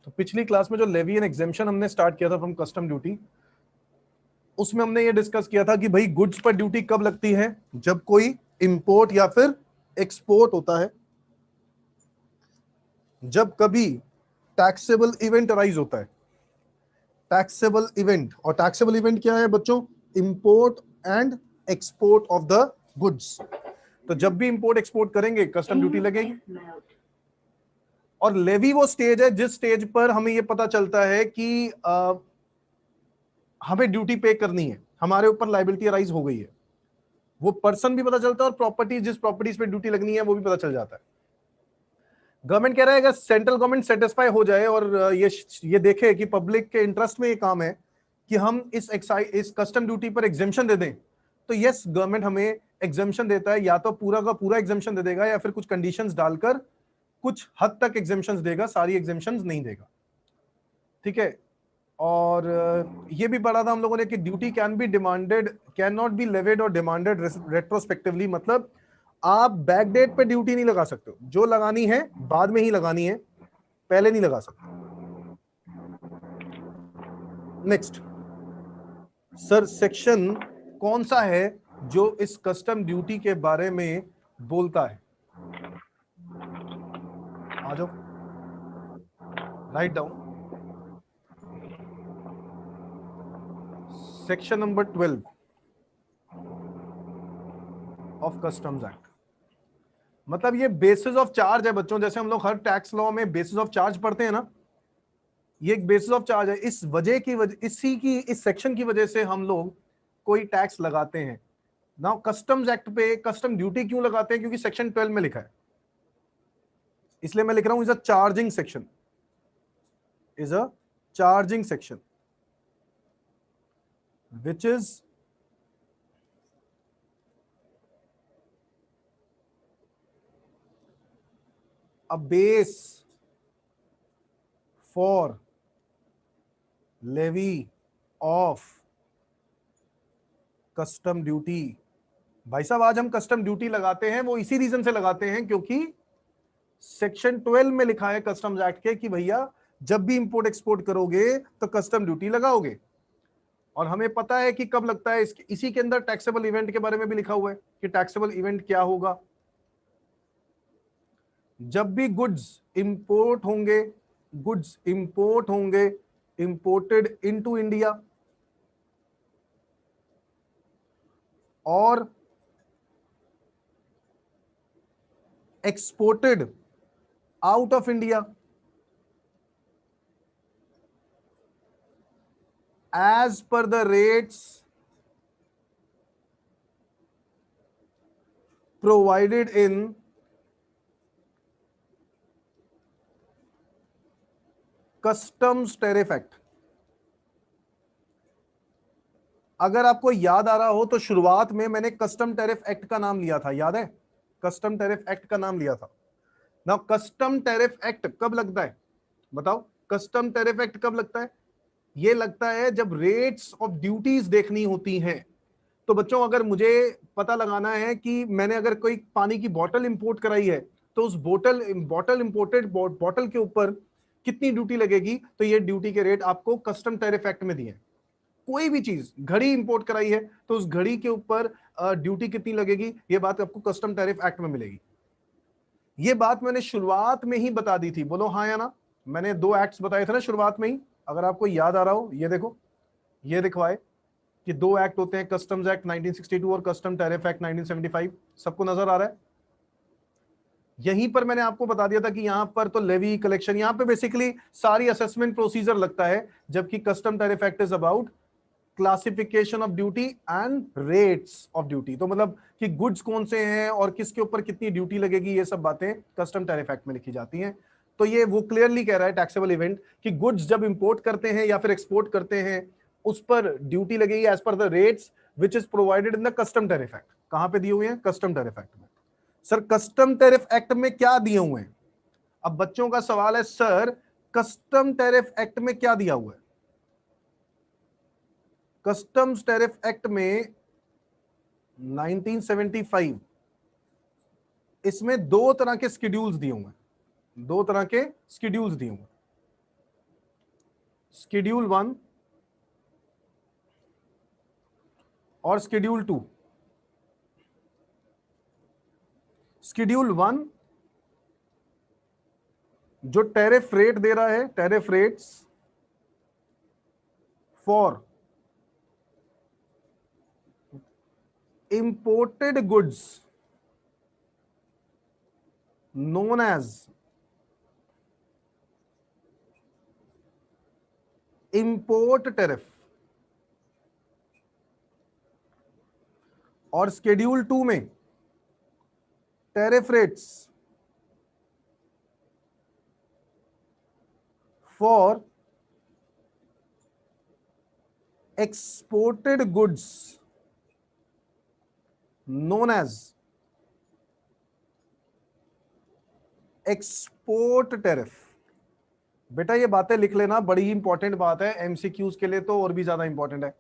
तो पिछली क्लास में जो लेवी एंड एग्जेम्पशन हमने स्टार्ट किया था फ्रॉम कस्टम ड्यूटी, उसमें हमने ये डिस्कस किया था कि भाई गुड्स पर ड्यूटी कब लगती है, जब कोई इंपोर्ट या फिर एक्सपोर्ट होता है, जब कभी टैक्सेबल इवेंट अराइज होता है। टैक्सेबल इवेंट, और टैक्सेबल इवेंट क्या है बच्चों? Import and export of the goods. तो जब भी इंपोर्ट एक्सपोर्ट करेंगे कस्टम ड्यूटी लगेगी। और लेवी वो स्टेज है जिस स्टेज पर हमें ये पता चलता है कि हमें ड्यूटी पे करनी है, हमारे ऊपर लायबिलिटी अराइज हो गई है। वो पर्सन भी पता चलता है और प्रॉपर्टी, जिस प्रॉपर्टीज पे ड्यूटी लगनी है वो भी पता चल जाता है। गवर्नमेंट कह रहा है अगर सेंट्रल गवर्नमेंट सेटिस्फाई हो जाए और ये देखे कि पब्लिक के इंटरेस्ट में ये काम है कि हम इस कस्टम ड्यूटी पर एग्जेम्पशन दे दें, तो यस गवर्नमेंट हमें एग्जेम्पशन देता है। या तो पूरा का पूरा एग्जेम्पशन दे देगा या फिर कुछ कंडीशंस डालकर कुछ हद तक एग्जेम्पशंस देगा, सारी एग्जेम्पशंस नहीं देगा। ठीक है। और ये भी पढ़ा था हम लोगों ने कि duty can be demanded, can not be levied और डिमांडेड रेट्रोस्पेक्टिवली। मतलब आप बैक डेट पे ड्यूटी नहीं लगा सकते हो, जो लगानी है बाद में ही लगानी है, पहले नहीं लगा सकते। नेक्स्ट सर, सेक्शन कौन सा है जो इस कस्टम ड्यूटी के बारे में बोलता है? आ जाओ, write down. Section number 12 of customs act. मतलब ये बेसिस ऑफ चार्ज है बच्चों, जैसे हम लोग हर टैक्स लॉ में बेसिस ऑफ चार्ज पढ़ते हैं ना, ये एक बेसिस ऑफ चार्ज है। इस वजह की इस सेक्शन की वजह से हम लोग कोई टैक्स लगाते हैं। नाउ कस्टम्स एक्ट पे कस्टम ड्यूटी क्यों लगाते हैं? क्योंकि सेक्शन 12 में लिखा है, इसलिए मैं लिख रहा हूं is a charging section, is a charging section which is a base for levy of custom duty। भाई साहब आज हम कस्टम ड्यूटी लगाते हैं वो इसी रीजन से लगाते हैं क्योंकि सेक्शन 12 में लिखा है कस्टम्स एक्ट के कि भैया जब भी इंपोर्ट एक्सपोर्ट करोगे तो कस्टम ड्यूटी लगाओगे। और हमें पता है कि कब लगता है, इसी के अंदर टैक्सेबल इवेंट के बारे में भी लिखा हुआ है कि टैक्सेबल इवेंट क्या होगा। जब भी गुड्स इंपोर्ट होंगे, गुड्स इंपोर्ट होंगे, इंपोर्टेड इनटू इंडिया और exported out of India as per the rates provided in customs tariff act। अगर आपको याद आ रहा हो तो शुरुआत में मैंने कस्टम टैरिफ एक्ट का नाम लिया था, याद है? कस्टम टैरिफ एक्ट का नाम लिया था ना। कस्टम टैरिफ एक्ट कब लगता है बताओ? कस्टम टैरिफ एक्ट कब लगता है? ये लगता है जब रेट्स ऑफ ड्यूटीज देखनी होती हैं। तो बच्चों अगर मुझे पता लगाना है कि मैंने अगर कोई पानी की बोतल इंपोर्ट कराई है तो उस बोतल इंपोर्टेड बोतल के ऊपर कितनी ड्यूटी लगेगी, तो ये ड्यूटी के रेट आपको कस्टम टैरिफ एक्ट में दिए। कोई भी चीज, घड़ी इंपोर्ट कराई है तो उस घड़ी के ऊपर ड्यूटी कितनी लगेगी, ये बात आपको कस्टम टैरिफ एक्ट में मिलेगी। ये बात मैंने शुरुआत में ही बता दी थी, बोलो हाँ या ना? मैंने 2 एक्ट्स बताए थे ना शुरुआत में ही, अगर आपको याद आ रहा हो। ये देखो, ये दिखवाए कि 2 एक्ट होते हैं, कस्टम्स एक्ट 1962 और कस्टम टैरिफ एक्ट 1975। सबको नजर आ रहा है? यहीं पर मैंने आपको बता दिया था कि यहां पर तो लेवी कलेक्शन, यहां पे बेसिकली सारी असेसमेंट प्रोसीजर लगता है, जबकि custom tariff act is about classification of duty and rates of duty. तो मतलब कि गुड्स कौन से हैं और किसके ऊपर कितनी ड्यूटी लगेगी, ये सब बातें कस्टम टैरिफ एक्ट में लिखी जाती हैं। तो ये वो क्लियरली कह रहा है टैक्सेबल इवेंट कि गुड्स जब इंपोर्ट करते हैं या फिर एक्सपोर्ट करते हैं उस पर ड्यूटी लगेगी as per the rates which is provided in the custom tariff act. कहां पे दिए हुए हैं? कस्टम टैरिफ एक्ट में। सर कस्टम टैरिफ एक्ट में क्या दिए हुए हैं? अब बच्चों का सवाल है सर कस्टम टैरिफ एक्ट में क्या दिया हुआ है? कस्टम्स टैरिफ एक्ट में 1975 इसमें 2 तरह के स्केड्यूल्स दिए हुए हैं, 2 तरह के स्केड्यूल्स दिए हुए हैं। शेड्यूल 1 और शेड्यूल 2। शेड्यूल 1 जो टैरिफ रेट दे रहा है, tariff rates for imported goods known as import tariff, और शेड्यूल 2 में tariff rates for exported goods known as export tariff. बेटा ये बातें लिख लेना, बड़ी ही इंपॉर्टेंट बात है, एमसीक्यूज के लिए तो और भी ज्यादा इंपॉर्टेंट है।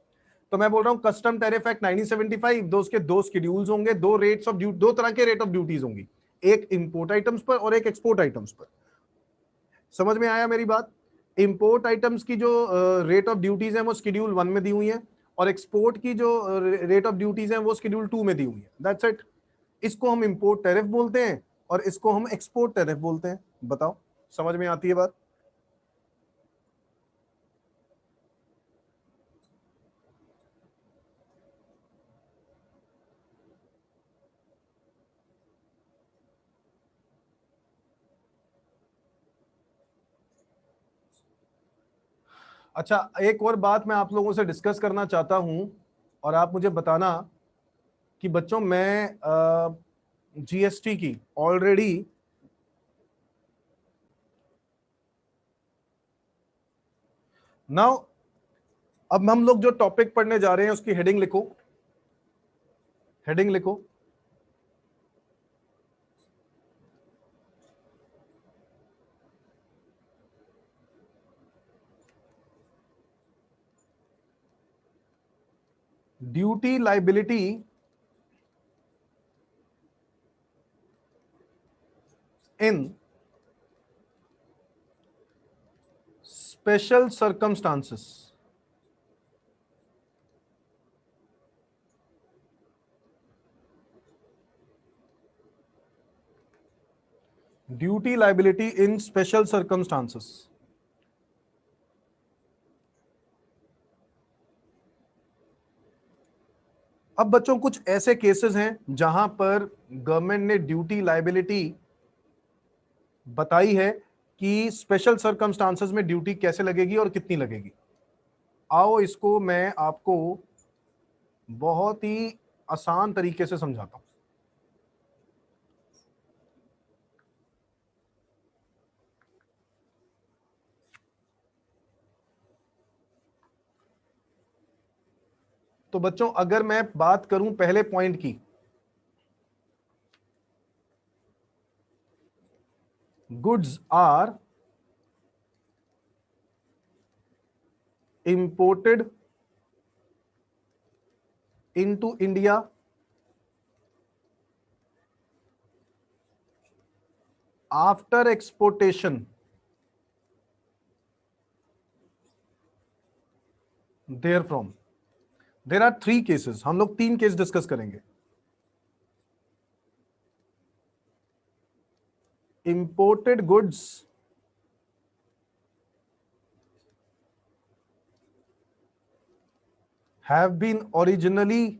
तो मैं बोल रहा हूं कस्टम टैरिफ एक्ट 1975, दो उसके दो शेड्यूल्स होंगे, दो रेट्स ऑफ ड्यूटी, दो तरह के रेट ऑफ ड्यूटीज होंगी, एक इंपोर्ट आइटम्स पर और एक एक्सपोर्ट आइटम्स पर। समझ में आया मेरी बात? इंपोर्ट आइटम्स की जो रेट ऑफ ड्यूटीज है वो शेड्यूल 1 में दी हुई है, और एक्सपोर्ट की जो रेट ऑफ ड्यूटीज है वो शेड्यूल 2 में दी हुई है। That's it. इसको हम इंपोर्ट टैरिफ बोलते हैं और इसको हम एक्सपोर्ट टैरिफ बोलते हैं। बताओ समझ में आती है बात? अच्छा, एक और बात मैं आप लोगों से डिस्कस करना चाहता हूं, और आप मुझे बताना कि बच्चों मैं जीएसटी की ऑलरेडी नाउ, अब हम लोग जो टॉपिक पढ़ने जा रहे हैं उसकी हेडिंग लिखो, हेडिंग लिखो, duty liability in special circumstances. Duty liability in special circumstances. अब बच्चों कुछ ऐसे केसेस हैं जहां पर गवर्नमेंट ने ड्यूटी लाइबिलिटी बताई है कि स्पेशल सर्कमस्टांसेस में ड्यूटी कैसे लगेगी और कितनी लगेगी। आओ इसको मैं आपको बहुत ही आसान तरीके से समझाता हूं। तो बच्चों अगर मैं बात करूं पहले पॉइंट की, goods are imported into India after exportation, therefrom. There are 3 cases, हम लोग 3 केस डिस्कस करेंगे। Imported goods have been originally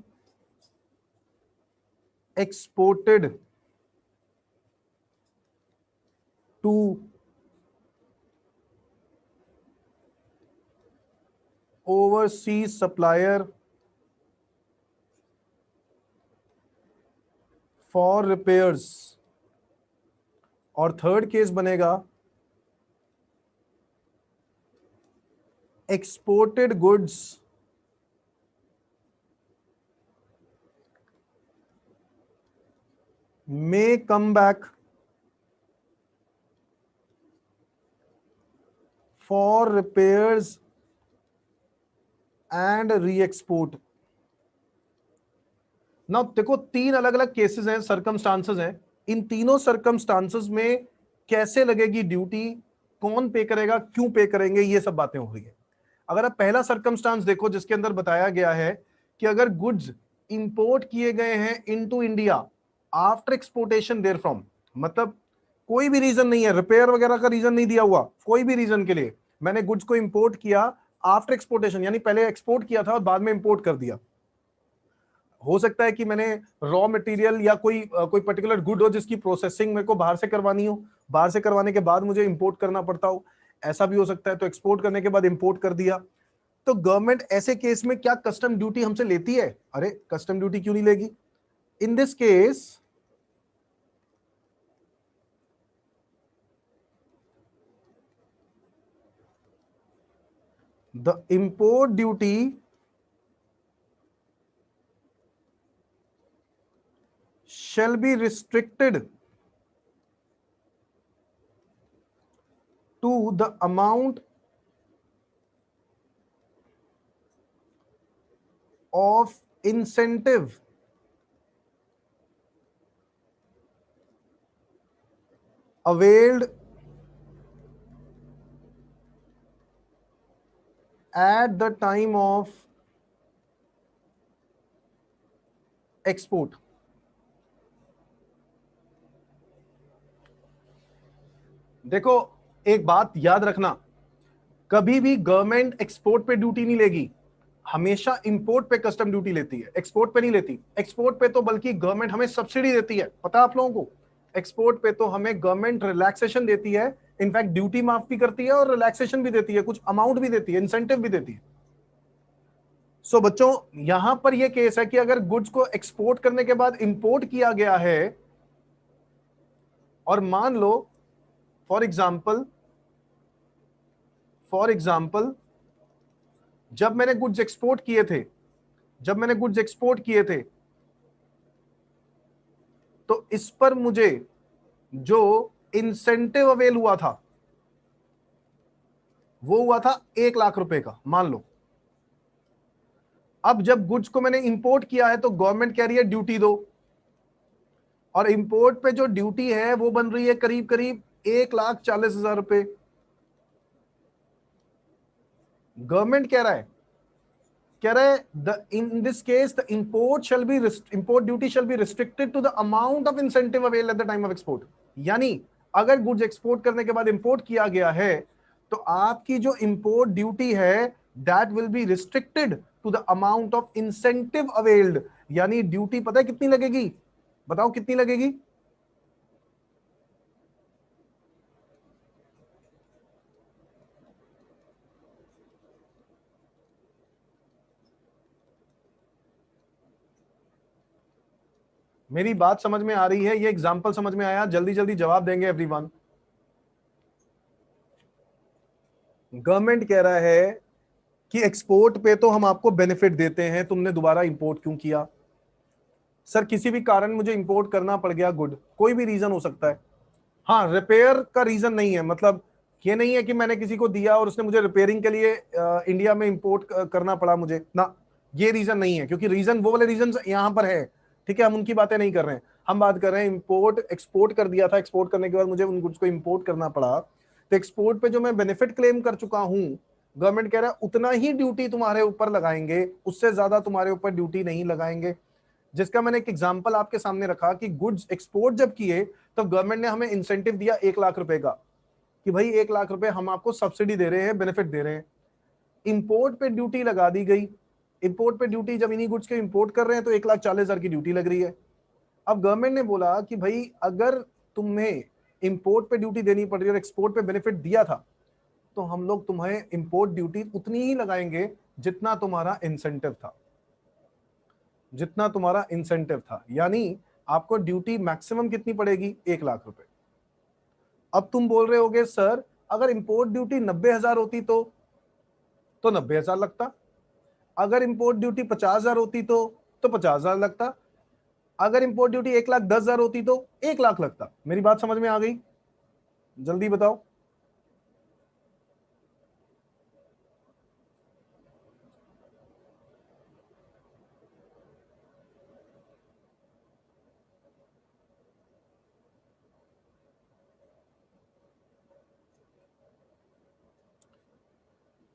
exported to overseas supplier for repairs, और थर्ड केस बनेगा exported goods may come back for repairs and re-export। Now देखो 3 अलग अलग cases हैं, circumstances हैं। इन तीनों सर्कमस्टांसेस में कैसे लगेगी ड्यूटी, कौन पे करेगा, क्यों पे करेंगे, ये सब बातें हो रही है। अगर आप पहला सर्कमस्टांस देखो जिसके अंदर बताया गया है कि अगर गुड्स इंपोर्ट किए गए हैं into India after exportation therefrom, मतलब कोई भी रीजन नहीं है, रिपेयर वगैरह का रीजन नहीं दिया हुआ, कोई भी रीजन के लिए मैंने गुड्स को इंपोर्ट किया आफ्टर एक्सपोर्टेशन, यानी पहले एक्सपोर्ट किया था और बाद में इंपोर्ट कर दिया। हो सकता है कि मैंने रॉ मटेरियल या कोई पर्टिकुलर गुड हो जिसकी प्रोसेसिंग मेरे को बाहर से करवानी हो, बाहर से करवाने के बाद मुझे इंपोर्ट करना पड़ता हो, ऐसा भी हो सकता है। तो एक्सपोर्ट करने के बाद इंपोर्ट कर दिया। तो गवर्नमेंट ऐसे केस में क्या कस्टम ड्यूटी हमसे लेती है? अरे कस्टम ड्यूटी क्यों नहीं लेगी? इन this case the import duty shall be restricted to the amount of incentive availed at the time of export। देखो एक बात याद रखना, कभी भी गवर्नमेंट एक्सपोर्ट पे ड्यूटी नहीं लेगी, हमेशा इंपोर्ट पे कस्टम ड्यूटी लेती है, एक्सपोर्ट पे नहीं लेती। एक्सपोर्ट पे तो बल्कि गवर्नमेंट हमें सब्सिडी देती है, पता आप लोगों को? एक्सपोर्ट पे तो हमें गवर्नमेंट रिलैक्सेशन देती है, इनफैक्ट ड्यूटी माफ भी करती है और रिलैक्सेशन भी देती है, कुछ अमाउंट भी देती है, इंसेंटिव भी देती है। सो बच्चों यहां पर यह केस है कि अगर गुड्स को एक्सपोर्ट करने के बाद इंपोर्ट किया गया है और मान लो फॉर एग्जाम्पल जब मैंने गुड्स एक्सपोर्ट किए थे तो इस पर मुझे जो इंसेंटिव अवेल हुआ था वो हुआ था 1 लाख रुपए का, मान लो। अब जब गुड्स को मैंने इंपोर्ट किया है तो गवर्नमेंट कह रही है ड्यूटी दो, और इंपोर्ट पे जो ड्यूटी है वो बन रही है करीब करीब 1,40,000 रुपए। गवर्नमेंट कह रहा है the in this case the import duty shall be restricted to the amount of incentive avail at the time of export. यानी अगर गुड्स एक्सपोर्ट करने के बाद इंपोर्ट किया गया है तो आपकी जो इंपोर्ट ड्यूटी है that will be restricted to the amount of incentive availed. यानी ड्यूटी पता है कितनी लगेगी? बताओ कितनी लगेगी? मेरी बात समझ में आ रही है? ये एग्जांपल समझ में आया? जल्दी जल्दी जवाब देंगे एवरीवन। गवर्नमेंट कह रहा है कि एक्सपोर्ट पे तो हम आपको बेनिफिट देते हैं, तुमने दोबारा इंपोर्ट क्यों किया? सर किसी भी कारण मुझे इंपोर्ट करना पड़ गया गुड, कोई भी रीजन हो सकता है। हाँ रिपेयर का रीजन नहीं है, मतलब ये नहीं है कि मैंने किसी को दिया और उसने मुझे रिपेयरिंग के लिए इंडिया में इंपोर्ट करना पड़ा मुझे ना, ये रीजन नहीं है, क्योंकि रीजन वो वाले रीजन यहां पर है। ठीक है हम उनकी बातें नहीं कर रहे हैं, हम बात कर रहे हैं इंपोर्ट एक्सपोर्ट कर दिया था, एक्सपोर्ट करने के बाद मुझे उन गुड्स को इंपोर्ट करना पड़ा, तो एक्सपोर्ट पे जो मैं बेनिफिट क्लेम कर चुका हूं, गवर्नमेंट कह रहा है उतना ही ड्यूटी तुम्हारे ऊपर लगाएंगे, उससे ज्यादा तुम्हारे ऊपर ड्यूटी नहीं लगाएंगे। जिसका मैंने एक एग्जांपल आपके सामने रखा कि गुड्स एक्सपोर्ट जब किए तो गवर्नमेंट ने हमें इंसेंटिव दिया 1 लाख रुपए का, कि भाई 1 लाख रुपए हम आपको सब्सिडी दे रहे हैं, बेनिफिट दे रहे हैं। इंपोर्ट पे ड्यूटी लगा दी गई, इंपोर्ट पे ड्यूटी जब इन्हीं गुड्स के इंपोर्ट कर रहे हैं तो 1,40,000 की ड्यूटी लग रही है। अब गवर्नमेंट ने बोला कि भाई अगर तुम्हें इंपोर्ट पे ड्यूटी देनी पड़ रही है और एक्सपोर्ट पे बेनिफिट दिया था तो हम लोग तुम्हें इंपोर्ट ड्यूटी उतनी ही लगाएंगे जितना तुम्हारा इंसेंटिव था, जितना तुम्हारा इंसेंटिव था। यानी आपको ड्यूटी मैक्सिमम कितनी पड़ेगी? 1 लाख रुपए। अब तुम बोल रहे होगे सर अगर इंपोर्ट ड्यूटी 90,000 होती तो 90,000 लगता, अगर इंपोर्ट ड्यूटी 50,000 होती तो 50,000 लगता, अगर इंपोर्ट ड्यूटी 1,10,000 होती तो 1 लाख लगता। मेरी बात समझ में आ गई? जल्दी बताओ।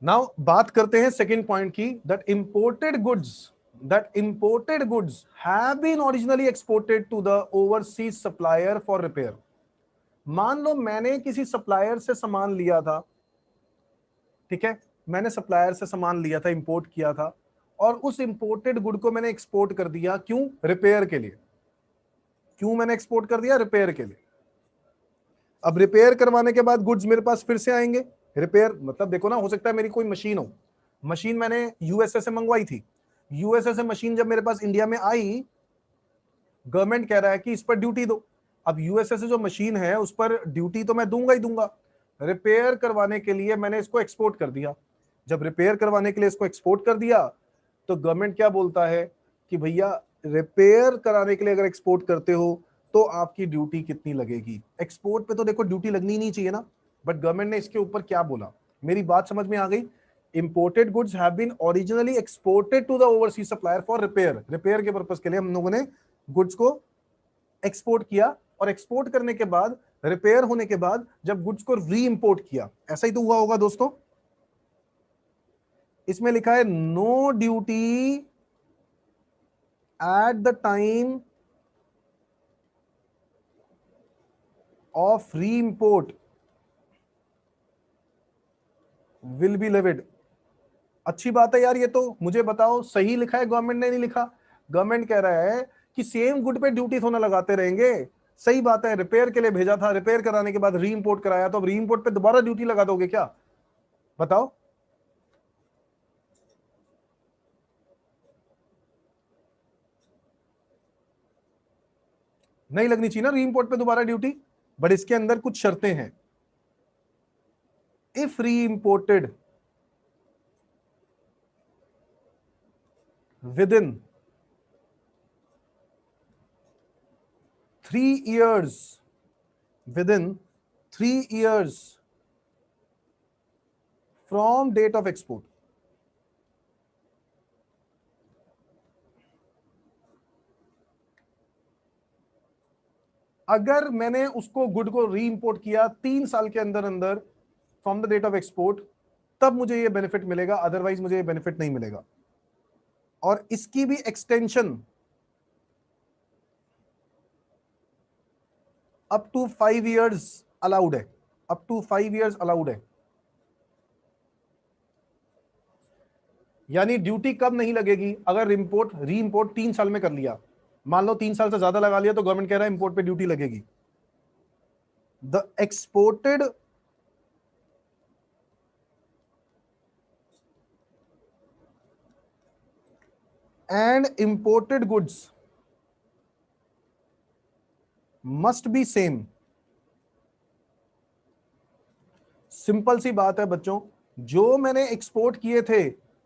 नाउ बात करते हैं सेकंड पॉइंट की, that imported goods have been originally exported to the overseas supplier for repair. मान लो मैंने किसी सप्लायर से सामान लिया था, ठीक है, मैंने सप्लायर से सामान लिया था, इंपोर्ट किया था, और उस इंपोर्टेड गुड को मैंने एक्सपोर्ट कर दिया, क्यों? रिपेयर के लिए। क्यों मैंने एक्सपोर्ट कर दिया? रिपेयर के लिए। अब रिपेयर करवाने के बाद गुड्स मेरे पास फिर से आएंगे। रिपेयर मतलब देखो ना, हो सकता है मेरी कोई मशीन हो, मशीन मैंने यूएसए से मंगवाई थी, यूएसए से मशीन जब मेरे पास इंडिया में आई, गवर्नमेंट कह रहा है कि इस पर ड्यूटी दो। अब यूएसए से जो मशीन है उस पर ड्यूटी तो मैं दूंगा ही दूंगा। रिपेयर करवाने के लिए मैंने इसको एक्सपोर्ट कर दिया। जब रिपेयर करवाने के लिए इसको एक्सपोर्ट कर दिया तो गवर्नमेंट क्या बोलता है कि भैया रिपेयर कराने के लिए अगर एक्सपोर्ट करते हो तो आपकी ड्यूटी कितनी लगेगी। एक्सपोर्ट पे तो देखो ड्यूटी लगनी नहीं चाहिए ना, बट गवर्नमेंट ने इसके ऊपर क्या बोला, मेरी बात समझ में आ गई? Imported goods have been originally exported to the overseas supplier for repair. Repair के पर्पस के लिए हम लोगों ने गुड्स को एक्सपोर्ट किया, और एक्सपोर्ट करने के बाद, रिपेयर होने के बाद, जब गुड्स को री इंपोर्ट किया, ऐसा ही तो हुआ होगा दोस्तों। इसमें लिखा है no duty at the time of reimport will be levied. अच्छी बात है यार, ये तो मुझे बताओ सही लिखा है गवर्नमेंट ने, नहीं लिखा? गवर्नमेंट कह रहा है कि सेम गुड पे ड्यूटी थोड़ा लगाते रहेंगे। सही बात है, रिपेयर के लिए भेजा था, रिपेयर कराने के बाद री इंपोर्ट कराया, तो अब री इंपोर्ट पे दोबारा ड्यूटी लगा दोगे क्या? बताओ। नहीं लगनी चाहिए ना री इंपोर्ट पे दोबारा ड्यूटी, बट इसके अंदर कुछ शर्तें हैं। If re imported within 3 years, within 3 years from date of export, अगर मैंने उसको गुड को री इंपोर्ट किया 3 साल के अंदर अंदर from the date of export, तब मुझे ये बेनिफिट मिलेगा, अदरवाइज मुझे ये बेनिफिट नहीं मिलेगा। और इसकी भी extension up to 5 years allowed है, अप टू 5 years अलाउड है। यानी ड्यूटी कब नहीं लगेगी? अगर इंपोर्ट री इंपोर्ट 3 साल में कर लिया, मान लो 3 साल से ज्यादा लगा लिया, तो गवर्नमेंट कह रहा है इंपोर्ट पे ड्यूटी लगेगी। The exported and imported goods must be same. Simple सी बात है बच्चों, जो मैंने एक्सपोर्ट किए थे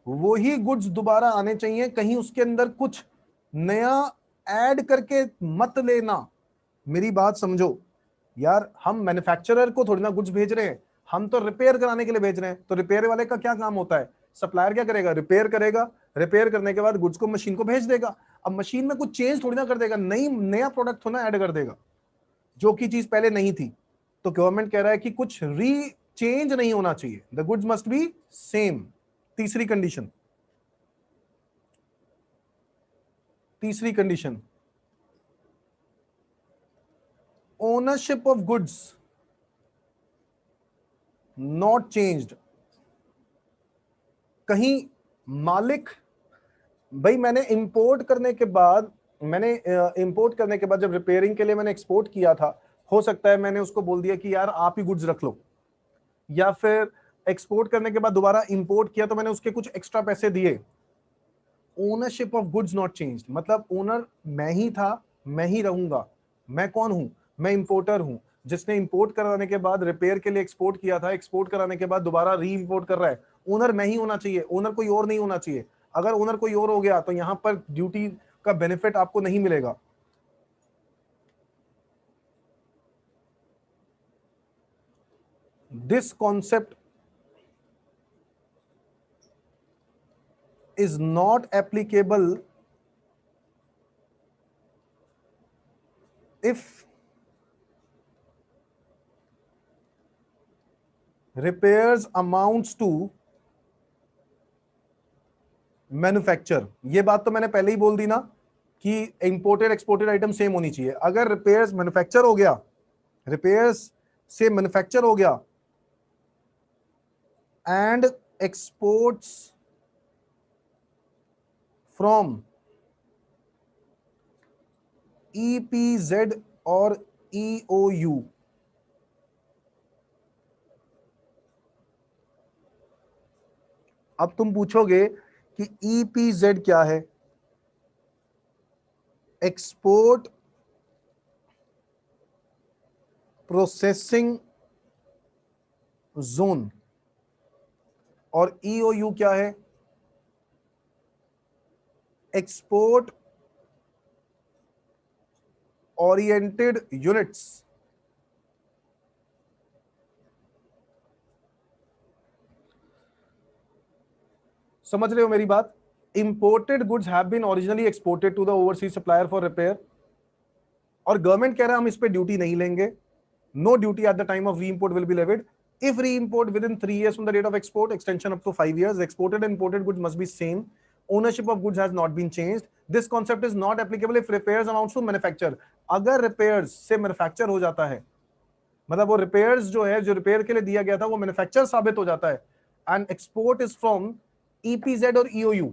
वही गुड्स दोबारा आने चाहिए, कहीं उसके अंदर कुछ नया ऐड करके मत लेना। मेरी बात समझो यार, हम मैन्युफैक्चरर को थोड़ी ना गुड्स भेज रहे हैं, हम तो रिपेयर कराने के लिए भेज रहे हैं। तो रिपेयर वाले का क्या काम होता है? सप्लायर क्या करेगा? रिपेयर करेगा, रिपेयर करने के बाद गुड्स को मशीन को भेज देगा। अब मशीन में कुछ चेंज थोड़ी ना कर देगा, नई नया प्रोडक्ट थोड़ा ऐड कर देगा जो कि चीज पहले नहीं थी। तो गवर्नमेंट कह रहा है कि कुछ री चेंज नहीं होना चाहिए, the goods must be same. तीसरी कंडीशन, तीसरी condition, ownership of goods not changed. कहीं मालिक, भाई मैंने इंपोर्ट करने के बाद, मैंने इंपोर्ट करने के बाद जब रिपेयरिंग के लिए मैंने एक्सपोर्ट किया था, हो सकता है मैंने उसको बोल दिया कि यार आप ही गुड्स रख लो, या फिर एक्सपोर्ट करने के बाद दोबारा इंपोर्ट किया तो मैंने उसके कुछ एक्स्ट्रा पैसे दिए। Ownership of goods not changed, मतलब ओनर मैं ही था, मैं ही रहूंगा। मैं कौन हूं? मैं इंपोर्टर हूं, जिसने इंपोर्ट कराने के बाद रिपेयर के लिए एक्सपोर्ट किया था, एक्सपोर्ट कराने के बाद दोबारा री इंपोर्ट कर रहा है। ओनर मैं ही होना चाहिए, ओनर कोई और नहीं होना चाहिए। अगर ओनर कोई और हो गया तो यहां पर ड्यूटी का बेनिफिट आपको नहीं मिलेगा। This concept is not applicable if repairs amounts to manufacture, ये बात तो मैंने पहले ही बोल दी ना कि इंपोर्टेड एक्सपोर्टेड आइटम सेम होनी चाहिए। अगर रिपेयर्स मैन्युफैक्चर हो गया, रिपेयर्स से मैन्युफैक्चर हो गया एंड एक्सपोर्ट्स फ्रॉम EPZ और EOU, अब तुम पूछोगे कि EPZ क्या है? एक्सपोर्ट प्रोसेसिंग जोन, और EOU क्या है? Export oriented units. समझ रहे हो मेरी बात? Imported goods have been originally exported to the overseas supplier for repair, और गवर्नमेंट कह रहा है हम इस पे ड्यूटी नहीं लेंगे। No duty at the time of re-import will be levied if re-import within 3 years from the date of export, extension up to 5 years. Exported and imported goods must be same. Ownership of goods has not been changed. This concept is not applicable if repairs amounts to manufacture. अगर repairs से manufacture हो जाता है, मतलब वो repairs जो है, जो repair के लिए दिया गया था वो manufacture साबित हो जाता है, and export is from EPZ और EOU.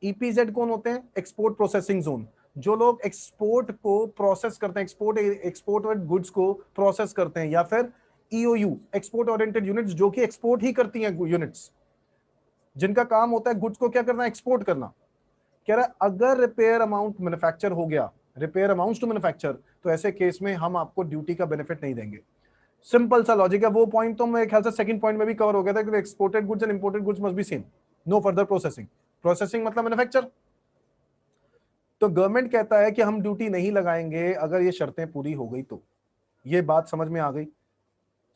EPZ कौन होते हैं? एक्सपोर्ट प्रोसेसिंग जोन, जो लोग एक्सपोर्ट को प्रोसेस करते हैं, एक्सपोर्ट गुड्स को प्रोसेस करते हैं, या फिर EOU एक्सपोर्ट ओरिएंटेड यूनिट्स, जो कि एक्सपोर्ट ही करती हैं यूनिट्स, जिनका काम होता है गुड्स को क्या करना? एक्सपोर्ट करना। कह रहा है अगर रिपेयर अमाउंट मैन्युफैक्चर हो गया, रिपेयर अमाउंट्स टू मैन्युफैक्चर, तो ऐसे केस में हम आपको ड्यूटी का बेनिफिट नहीं देंगे। सिंपल सा लॉजिक है। वो पॉइंट तो मेरे ख्याल से सेकंड पॉइंट में भी कवर हो गया था कि exported goods and imported goods must be same, no further processing. Processing मतलब मैन्युफैक्चर। तो गवर्नमेंट कहता है कि हम ड्यूटी नहीं लगाएंगे अगर ये शर्तें पूरी हो गई तो। ये बात समझ में आ गई?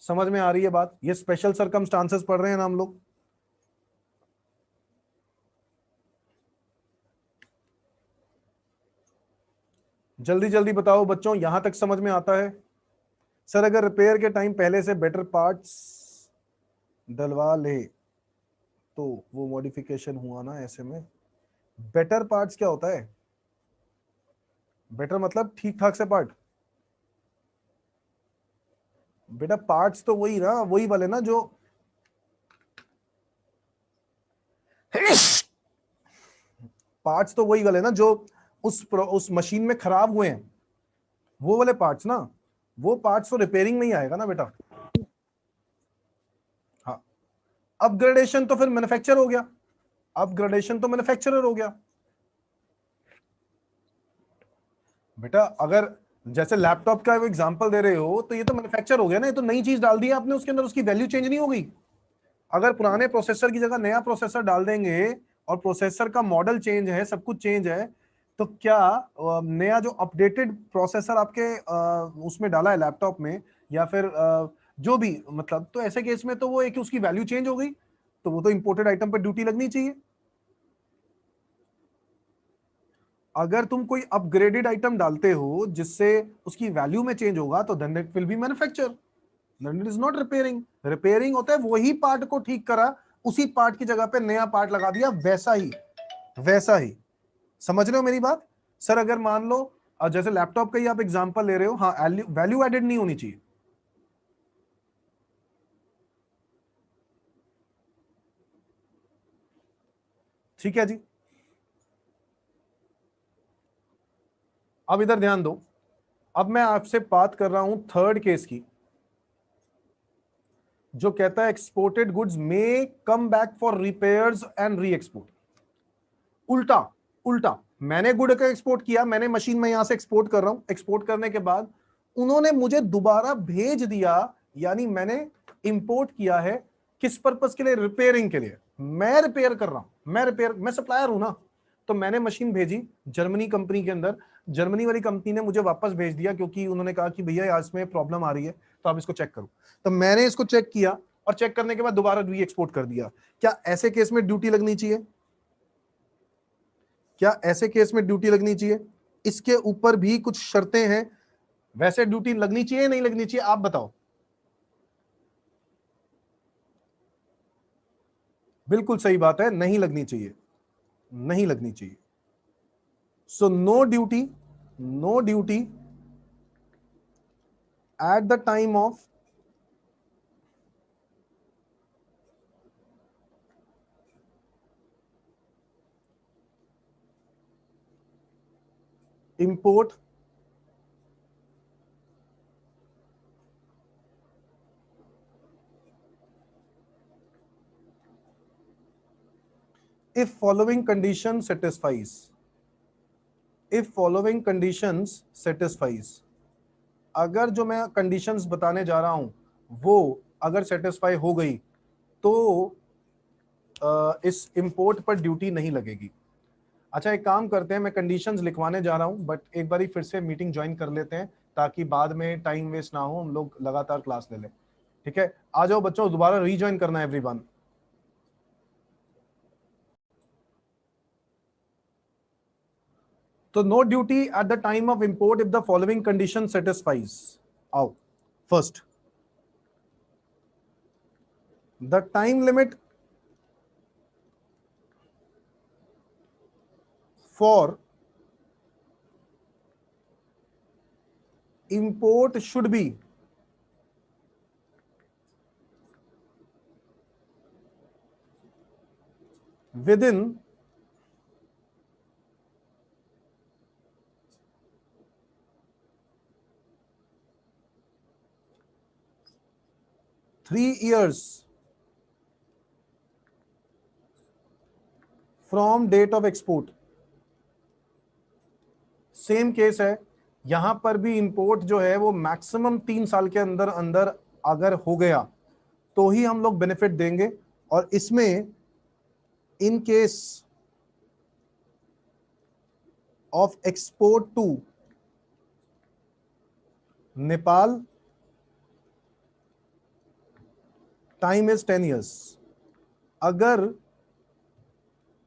समझ में आ रही है बात? ये स्पेशल सर्कमस्टांसेस पढ़ रहे हैं ना हम लोग। जल्दी जल्दी बताओ बच्चों, यहां तक समझ में आता है? सर अगर रिपेयर के टाइम पहले से बेटर पार्ट्स डलवा ले तो वो मॉडिफिकेशन हुआ ना ऐसे में। बेटर पार्ट्स क्या होता है? बेटर मतलब ठीक ठाक से पार्ट। बेटा पार्ट्स तो वही ना, वही वाले ना जो पार्ट्स तो वही वाले ना जो उस मशीन में खराब हुए हैं, वो वाले पार्ट्स ना। वो पार्ट्स तो रिपेयरिंग में ही आएगा ना बेटा। हाँ, अपग्रेडेशन तो फिर मैन्युफैक्चर हो गया, अपग्रेडेशन तो मैन्युफैक्चरर हो गया बेटा। अगर जैसे लैपटॉप का एग्जांपल दे रहे हो तो ये तो मैन्युफैक्चर हो गया ना, ये तो नई चीज डाल दी आपने उसके अंदर, उसकी वैल्यू चेंज नहीं हो गई। अगर पुराने प्रोसेसर की जगह नया प्रोसेसर डाल देंगे और प्रोसेसर का मॉडल चेंज है, सब कुछ चेंज है, तो क्या नया जो अपडेटेड प्रोसेसर आपके उसमें डाला है लैपटॉप में, या फिर जो भी मतलब, तो ऐसे केस में तो वो एक उसकी वैल्यू चेंज हो गई, तो वो तो इंपोर्टेड आइटम पर ड्यूटी लगनी चाहिए। अगर तुम कोई अपग्रेडेड आइटम डालते हो जिससे उसकी वैल्यू में चेंज होगा, तो then it will be manufacture, then it is not repairing. Repairing होता है वही पार्ट को ठीक करा, उसी पार्ट की जगह पे नया पार्ट लगा दिया, वैसा ही वैसा ही। समझ रहे हो मेरी बात? सर अगर मान लो जैसे लैपटॉप का ही आप एग्जांपल ले रहे हो, हाँ वैल्यू एडेड नहीं होनी चाहिए। ठीक है जी। अब इधर ध्यान दो, अब मैं आपसे बात कर रहा हूं थर्ड केस की, जो कहता है exported goods may come back for repairs and re export. उल्टा उल्टा, मैंने गुड का एक्सपोर्ट किया, मैंने मशीन में यहां से एक्सपोर्ट कर रहा हूं, एक्सपोर्ट करने के बाद उन्होंने मुझे दोबारा भेज दिया, यानी मैंने इंपोर्ट किया है किस पर्पस के लिए? रिपेयरिंग के लिए। मैं रिपेयर कर रहा हूं, मैं सप्लायर हूं ना। तो मैंने मशीन भेजी जर्मनी कंपनी के अंदर, जर्मनी वाली कंपनी ने मुझे वापस भेज दिया, क्योंकि उन्होंने कहा कि भैया इसमें प्रॉब्लम आ रही है तो आप इसको चेक करो। तो मैंने इसको चेक किया और चेक करने के बाद दोबारा री एक्सपोर्ट कर दिया। क्या ऐसे केस में ड्यूटी लगनी चाहिए? क्या ऐसे केस में ड्यूटी लगनी चाहिए? इसके ऊपर भी कुछ शर्तें हैं, वैसे ड्यूटी लगनी चाहिए नहीं लगनी चाहिए, आप बताओ। बिल्कुल सही बात है, नहीं लगनी चाहिए। नहीं लगनी चाहिए। So no duty, no duty at the time of import if following condition satisfies, if following conditions satisfies, अगर जो मैं कंडीशंस बताने जा रहा हूं वो अगर सेटिस्फाई हो गई तो इस इंपोर्ट पर ड्यूटी नहीं लगेगी। अच्छा एक काम करते हैं, मैं कंडीशंस लिखवाने जा रहा हूं बट एक बारी फिर से मीटिंग ज्वाइन कर लेते हैं ताकि बाद में टाइम वेस्ट ना हो, हम लोग लगातार क्लास ले लें। ठीक है, आ जाओ बच्चों, दोबारा रीज्वाइन करना है एवरीवन। तो no duty at the time of import if the following condition satisfies. आओ, first the time limit for import should be within 3 years from date of export। Same case है, यहां पर भी इंपोर्ट जो है वो मैक्सिमम 3 साल के अंदर अंदर अगर हो गया तो ही हम लोग बेनिफिट देंगे। और इसमें in case of export to Nepal time is 10 years। अगर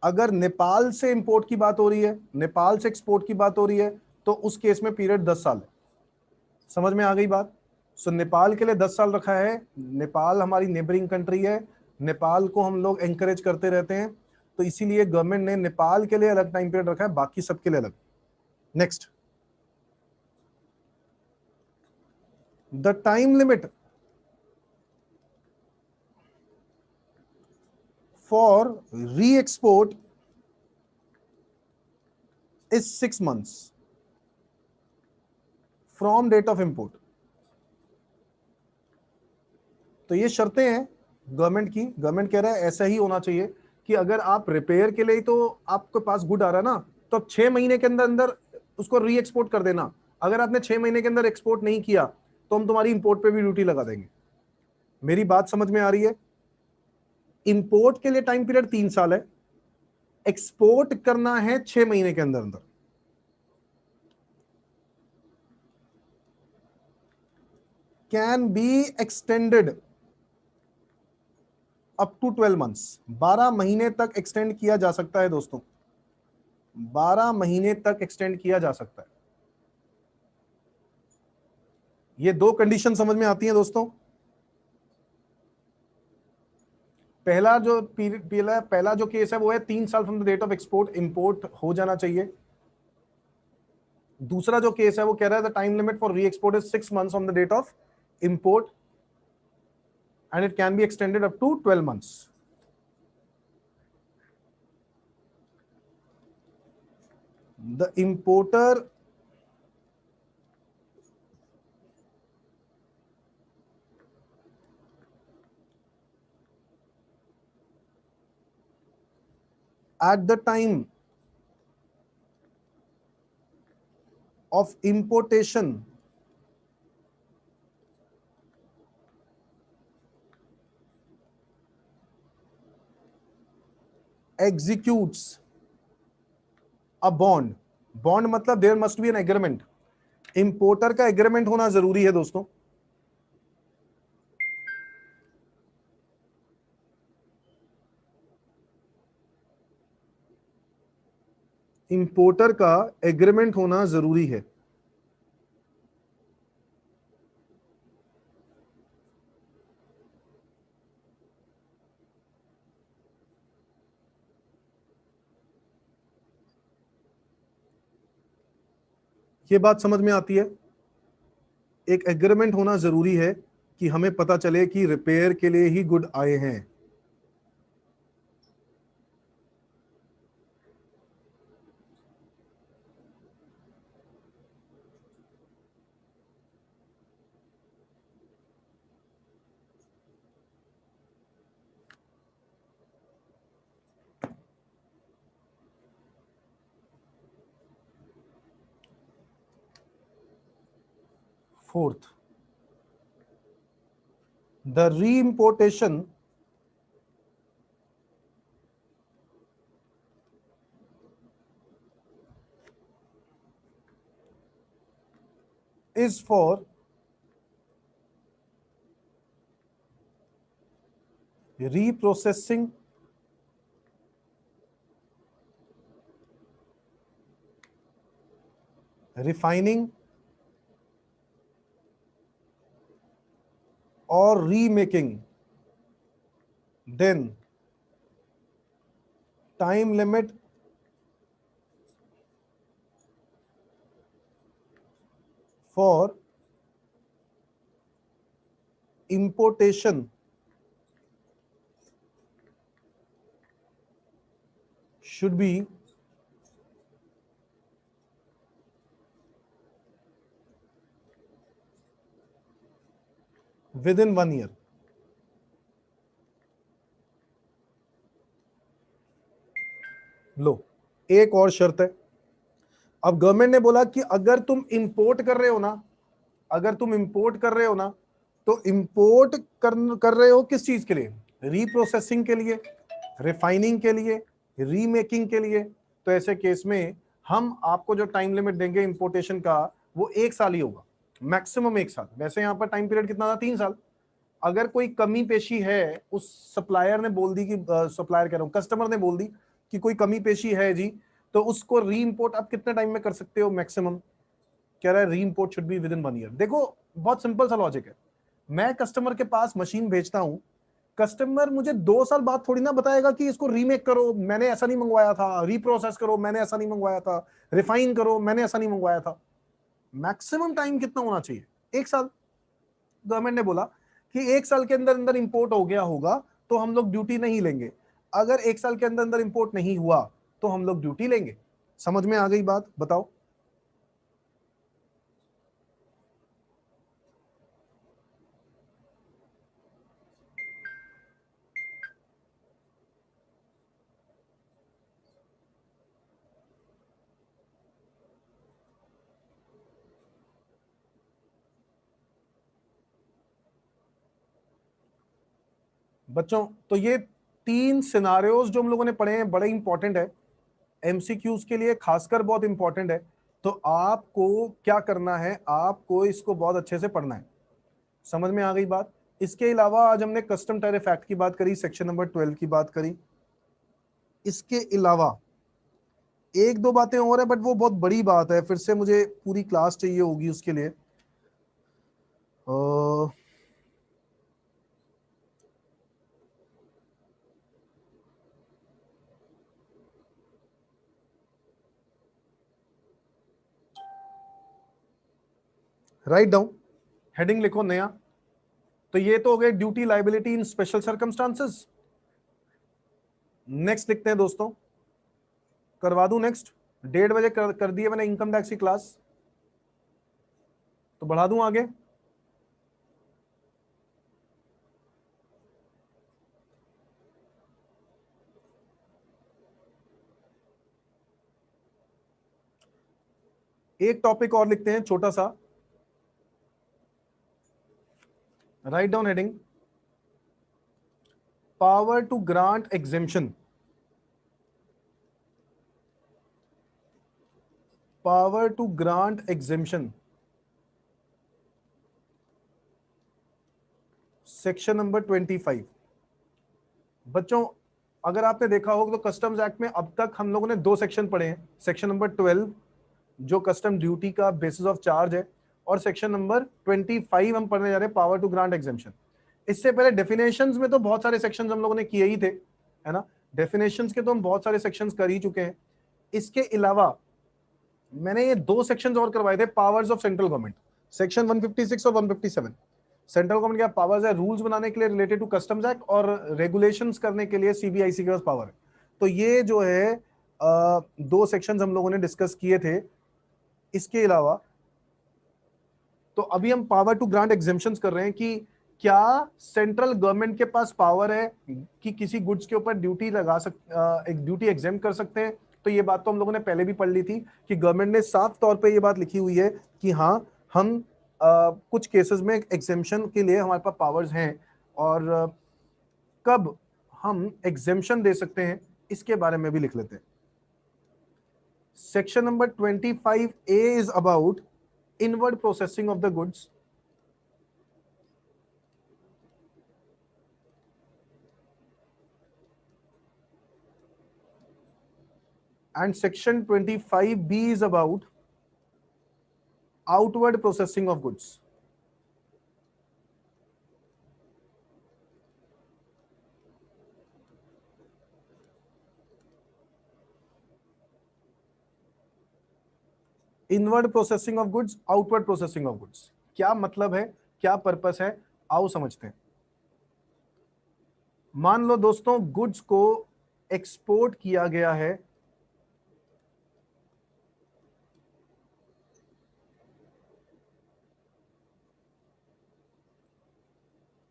अगर नेपाल से इंपोर्ट की बात हो रही है, नेपाल से एक्सपोर्ट की बात हो रही है, तो उस केस में पीरियड 10 साल है। समझ में आ गई बात? सो नेपाल के लिए 10 साल रखा है। नेपाल हमारी नेबरिंग कंट्री है, नेपाल को हम लोग एंकरेज करते रहते हैं, तो इसीलिए गवर्नमेंट ने नेपाल के लिए अलग टाइम पीरियड रखा है, बाकी सबके लिए अलग। Next, the time limit for री export is 6 months from date of import. तो ये शर्तें हैं गवर्नमेंट की। गवर्नमेंट कह रहा है ऐसा ही होना चाहिए कि अगर आप रिपेयर के लिए तो आपके पास गुड आ रहा है ना, तो आप 6 महीने के अंदर अंदर उसको री एक्सपोर्ट कर देना। अगर आपने 6 महीने के अंदर एक्सपोर्ट नहीं किया तो हम तुम्हारी इंपोर्ट पे भी ड्यूटी लगा देंगे। मेरी बात समझ में आ रही है? इंपोर्ट के लिए टाइम पीरियड 3 साल है, एक्सपोर्ट करना है 6 महीने के अंदर अंदर। Can be extended up to 12 months। 12 महीने तक एक्सटेंड किया जा सकता है दोस्तों, 12 महीने तक एक्सटेंड किया जा सकता है। ये दो कंडीशन समझ में आती हैं दोस्तों। पहला जो केस है वो है 3 साल from the date of export import हो जाना चाहिए। दूसरा जो केस है वो कह रहा है द टाइम लिमिट फॉर री export is 6 months on the date of import and it can be extended up to 12 months। The importer at the time of importation executes a bond। Bond मतलब there must be an agreement. Importer का agreement होना जरूरी है दोस्तों। Importer का agreement होना जरूरी है। ये बात समझ में आती है? एक एग्रीमेंट होना जरूरी है कि हमें पता चले कि रिपेयर के लिए ही गुड आए हैं। Fourth, the reimportation is for reprocessing refining or remaking, then time limit for importation should be within 1 year. लो, एक और शर्त है। अब गवर्नमेंट ने बोला कि अगर तुम इंपोर्ट कर रहे हो ना, अगर तुम इंपोर्ट कर रहे हो ना, तो इंपोर्ट कर रहे हो किस चीज के लिए? रीप्रोसेसिंग के लिए, रिफाइनिंग के लिए, रीमेकिंग के लिए। तो ऐसे केस में हम आपको जो टाइम लिमिट देंगे इंपोर्टेशन का, वो 1 साल ही होगा, मैक्सिमम 1 साल। वैसे यहाँ पर टाइम पीरियड कितना था? 3 साल। अगर कोई कमी पेशी है, उस सप्लायर ने बोल दी कि सप्लायर कह रहा हूं, कस्टमर ने बोल दी कि कोई कमी पेशी है जी, तो उसको री इंपोर्ट आप कितने टाइम में कर सकते हो? मैक्सिमम कह रहा है री import should be with in 1 year. देखो बहुत सिंपल सा लॉजिक है। मैं कस्टमर के पास मशीन भेजता हूं, कस्टमर मुझे 2 साल बाद थोड़ी ना बताएगा कि इसको रीमेक करो, मैंने ऐसा नहीं मंगवाया था, रीप्रोसेस करो, मैंने ऐसा नहीं मंगवाया था, रिफाइन करो, मैंने ऐसा नहीं मंगवाया था। मैक्सिमम टाइम कितना होना चाहिए? 1 साल। गवर्नमेंट ने बोला कि 1 साल के अंदर अंदर इंपोर्ट हो गया होगा तो हम लोग ड्यूटी नहीं लेंगे, अगर 1 साल के अंदर अंदर इंपोर्ट नहीं हुआ तो हम लोग ड्यूटी लेंगे। समझ में आ गई बात? बताओ। बच्चों तो ये 3 सिनारियोज जो हम लोगों ने पढ़े हैं बड़े इंपॉर्टेंट है, एमसीक्यूज के लिए खासकर बहुत इंपॉर्टेंट है। तो आपको क्या करना है? आपको इसको बहुत अच्छे से पढ़ना है। समझ में आ गई बात? इसके अलावा आज हमने कस्टम टैरिफ एक्ट की बात करी, सेक्शन नंबर 12 की बात करी। इसके अलावा एक दो बातें और है, बट वो बहुत बड़ी बात है, फिर से मुझे पूरी क्लास चाहिए होगी उसके लिए। राइट डाउन, हेडिंग लिखो नया। तो ये तो हो गए duty liability in special circumstances. Next लिखते हैं दोस्तों, करवा दूं नेक्स्ट? 1:30 बजे कर दिए मैंने इनकम टैक्स की क्लास, तो बढ़ा दूं आगे? एक टॉपिक और लिखते हैं छोटा सा, write down heading, power to grant exemption. Power to grant exemption, section number 25। बच्चों अगर आपने देखा होगा तो कस्टम्स एक्ट में अब तक हम लोगों ने 2 सेक्शन पढ़े हैं। सेक्शन नंबर 12 जो कस्टम ड्यूटी का बेसिस ऑफ चार्ज है, और सेक्शन नंबर 25 हम पढ़ने जा रहे हैं, पावर टू ग्रांट एग्जेम्पशन। इससे पहले डेफिनेशंस में तो बहुत सारे सेक्शंस हम लोगों ने किए ही थे, है ना? डेफिनेशंस के तो हम बहुत सारे सेक्शंस कर ही चुके हैं। इसके अलावा मैंने ये 2 सेक्शंस और करवाए थे, powers of central government, section 156 और 157। सेंट्रल गवर्नमेंट के पावर्स है रूल्स बनाने के लिए रिलेटेड टू कस्टम्स एक्ट, और रेगुलेशंस करने के लिए सीबीआईसी के पास पावर है। तो ये जो है 2 सेक्शंस हम लोगों ने डिस्कस किए थे। इसके अलावा तो अभी हम पावर टू ग्रांट एग्जेम्पशंस कर रहे हैं कि क्या सेंट्रल गवर्नमेंट के पास पावर है कि किसी गुड्स के ऊपर ड्यूटी एक ड्यूटी एग्जेम्प्ट कर सकते हैं। तो ये बात तो हम लोगों ने पहले भी पढ़ ली थी कि गवर्नमेंट ने साफ तौर पे ये बात लिखी हुई है कि हाँ, हम कुछ केसेस में एग्जेम्पशन के लिए हमारे पास पावर्स हैं, और कब हम एग्जेम्पशन दे सकते हैं इसके बारे में भी लिख लेते हैं। Section number 25A is about inward processing of the goods, and section 25B is about outward processing of goods. Inward processing of goods, outward processing of goods, क्या मतलब है, क्या पर्पस है, आओ समझते हैं। मान लो दोस्तों गुड्स को एक्सपोर्ट किया गया है,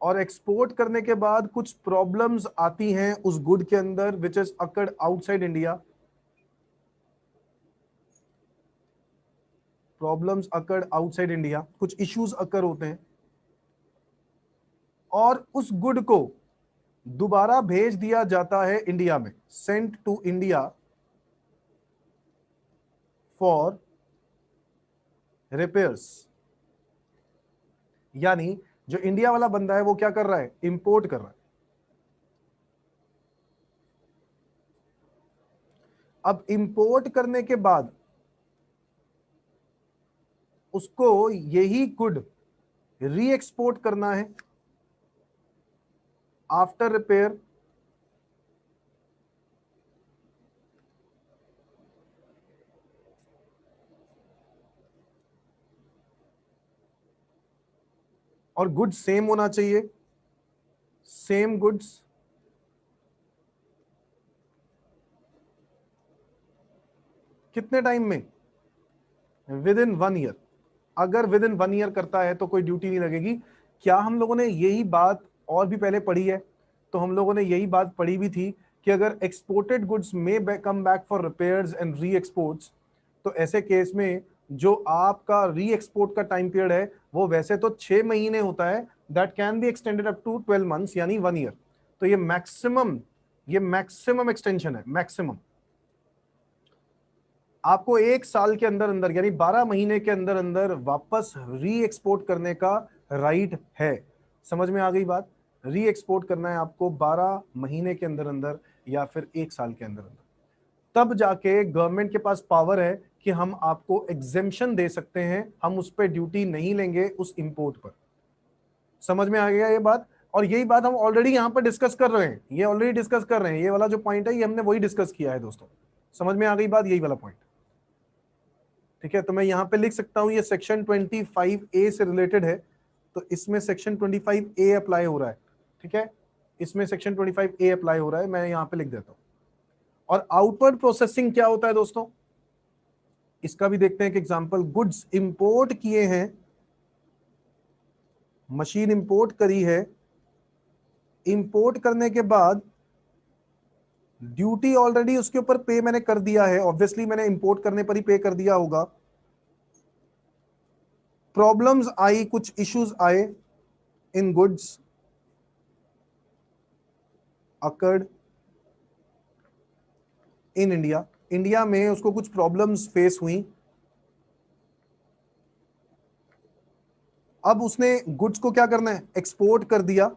और एक्सपोर्ट करने के बाद कुछ प्रॉब्लम्स आती हैं उस गुड के अंदर which is occurred outside India. Problems occurred outside India, कुछ इश्यूज अकर होते हैं, और उस गुड को दोबारा भेज दिया जाता है इंडिया में, sent to India for repairs. यानी जो इंडिया वाला बंदा है वो क्या कर रहा है, इंपोर्ट कर रहा है। अब इंपोर्ट करने के बाद उसको यही गुड री एक्सपोर्ट करना है आफ्टर रिपेयर, और गुड्स सेम होना चाहिए, सेम गुड्स, कितने टाइम में, विद इन 1 ईयर। अगर विद इन 1 ईयर करता है तो कोई ड्यूटी नहीं लगेगी। क्या हम लोगों ने यही बात और भी पहले पढ़ी है? तो हम लोगों ने यही बात पढ़ी भी थी कि अगर एक्सपोर्टेड गुड्स में come back for repairs and re exports, तो ऐसे केस में जो आपका री एक्सपोर्ट का टाइम पीरियड है वो वैसे तो 6 महीने होता है, that can be extended up to 12 months यानी 1 ईयर। तो ये मैक्सिमम एक्सटेंशन है, मैक्सिमम। आपको 1 साल के अंदर अंदर यानी 12 महीने के अंदर अंदर वापस री एक्सपोर्ट करने का राइट है। समझ में आ गई बात? री एक्सपोर्ट करना है आपको 12 महीने के अंदर अंदर या फिर 1 साल के अंदर अंदर, तब जाके गवर्नमेंट के पास पावर है कि हम आपको एग्जेम्पशन दे सकते हैं, हम उस पर ड्यूटी नहीं लेंगे उस इंपोर्ट पर। समझ में आ गया ये बात? और यही बात हम ऑलरेडी यहां पर डिस्कस कर रहे हैं, ये ऑलरेडी डिस्कस कर रहे हैं, ये वाला जो पॉइंट है ये हमने वही डिस्कस किया है दोस्तों। समझ में आ गई बात? यही वाला पॉइंट, ठीक है। तो मैं यहां पे लिख सकता हूं ये सेक्शन 25A से रिलेटेड है, तो इसमें सेक्शन 25A अप्लाई हो रहा है, ठीक है। इसमें सेक्शन 25A अप्लाई हो रहा है, मैं यहां पे लिख देता हूं। और आउटवर्ड प्रोसेसिंग क्या होता है दोस्तों, इसका भी देखते हैं एक एग्जांपल। गुड्स इंपोर्ट किए हैं, मशीन इंपोर्ट करी है, इंपोर्ट करने के बाद ड्यूटी ऑलरेडी उसके ऊपर पे मैंने कर दिया है, ऑब्वियसली मैंने इंपोर्ट करने पर ही पे कर दिया होगा। प्रॉब्लम्स आई, कुछ इश्यूज आए in goods occurred in India, India में उसको कुछ प्रॉब्लम्स फेस हुई। अब उसने गुड्स को क्या करना है, एक्सपोर्ट कर दिया,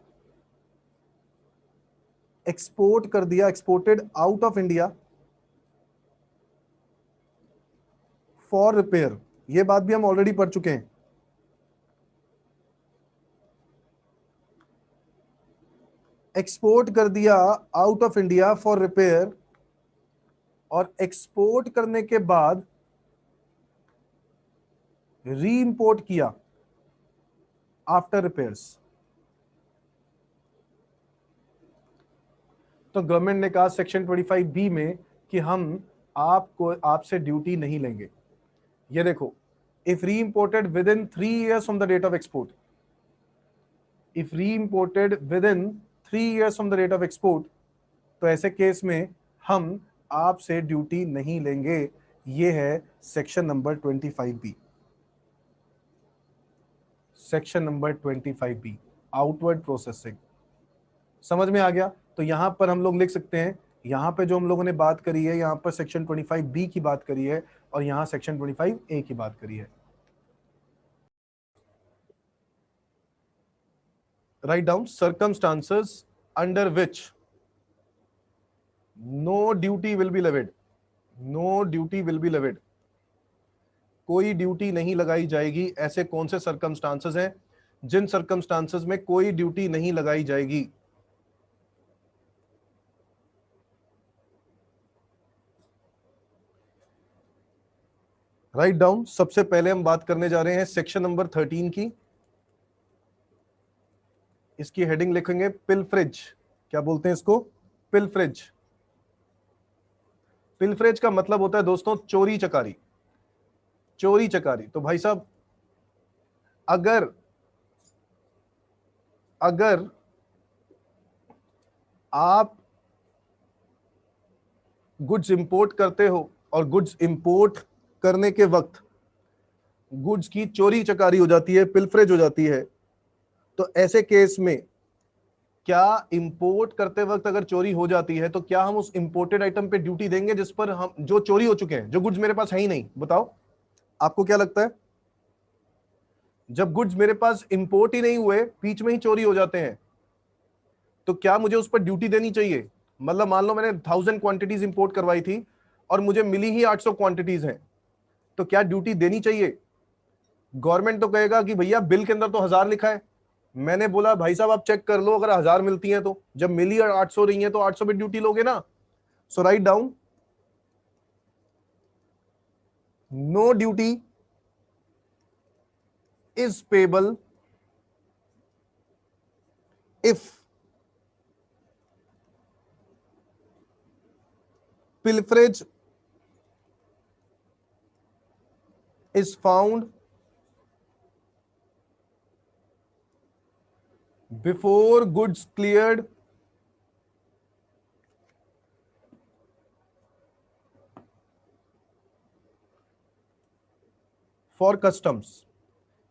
एक्सपोर्ट कर दिया, exported out of India for repair. ये बात भी हम ऑलरेडी पढ़ चुके हैं। एक्सपोर्ट कर दिया out of India for repair, और एक्सपोर्ट करने के बाद री इंपोर्ट किया आफ्टर रिपेयर्स, तो गवर्नमेंट ने कहा सेक्शन 25B में कि हम आपसे ड्यूटी नहीं लेंगे। ये देखो, if re imported within 3 years from the date of export, if re imported within 3 years from the date of export, तो ऐसे केस में हम आपसे ड्यूटी नहीं लेंगे। ये है section number 25B। Section number 25B outward processing, समझ में आ गया? तो यहां पर हम लोग लिख सकते हैं, यहां पे जो हम लोगों ने बात करी है, यहां पर सेक्शन 25B की बात करी है और यहां सेक्शन 25A की बात करी है। Write down circumstances under which no duty will be levied, no duty will be levied, कोई ड्यूटी नहीं लगाई जाएगी। ऐसे कौन से सर्कमस्टांसेस हैं जिन सर्कमस्टांसेस में कोई ड्यूटी नहीं लगाई जाएगी? Write down. सबसे पहले हम बात करने जा रहे हैं सेक्शन नंबर 13 की। इसकी हेडिंग लिखेंगे पिलफ्रेज। क्या बोलते हैं इसको? पिलफ्रेज। पिलफ्रेज का मतलब होता है दोस्तों चोरी चकारी, चोरी चकारी। तो भाई साहब, अगर अगर आप गुड्स इंपोर्ट करते हो और गुड्स इंपोर्ट करने के वक्त गुड्स की चोरी चकारी हो जाती है, पिलफ्रेज हो जाती है, तो ऐसे केस में क्या इंपोर्ट करते वक्त अगर चोरी हो जाती है तो क्या हम उस इंपोर्टेड आइटम पे ड्यूटी देंगे जिस पर हम, जो चोरी हो चुके हैं, जो गुड्स मेरे पास है ही नहीं? बताओ आपको क्या लगता है? जब गुड्स मेरे पास इंपोर्ट ही नहीं हुए, बीच में ही चोरी हो जाते हैं, तो क्या मुझे उस पर ड्यूटी देनी चाहिए? मतलब मान लो मैंने 1000 क्वांटिटीज इंपोर्ट करवाई थी और मुझे मिली ही 800 क्वांटिटीज हैं, तो क्या ड्यूटी देनी चाहिए? गवर्नमेंट तो कहेगा कि भैया बिल के अंदर तो 1000 लिखा है। मैंने बोला भाई साहब आप चेक कर लो, अगर 1000 मिलती हैं तो, जब मिली और 800 रही है तो 800 पे ड्यूटी लोगे ना। So write down, no duty is payable if pilferage is found before goods cleared for customs.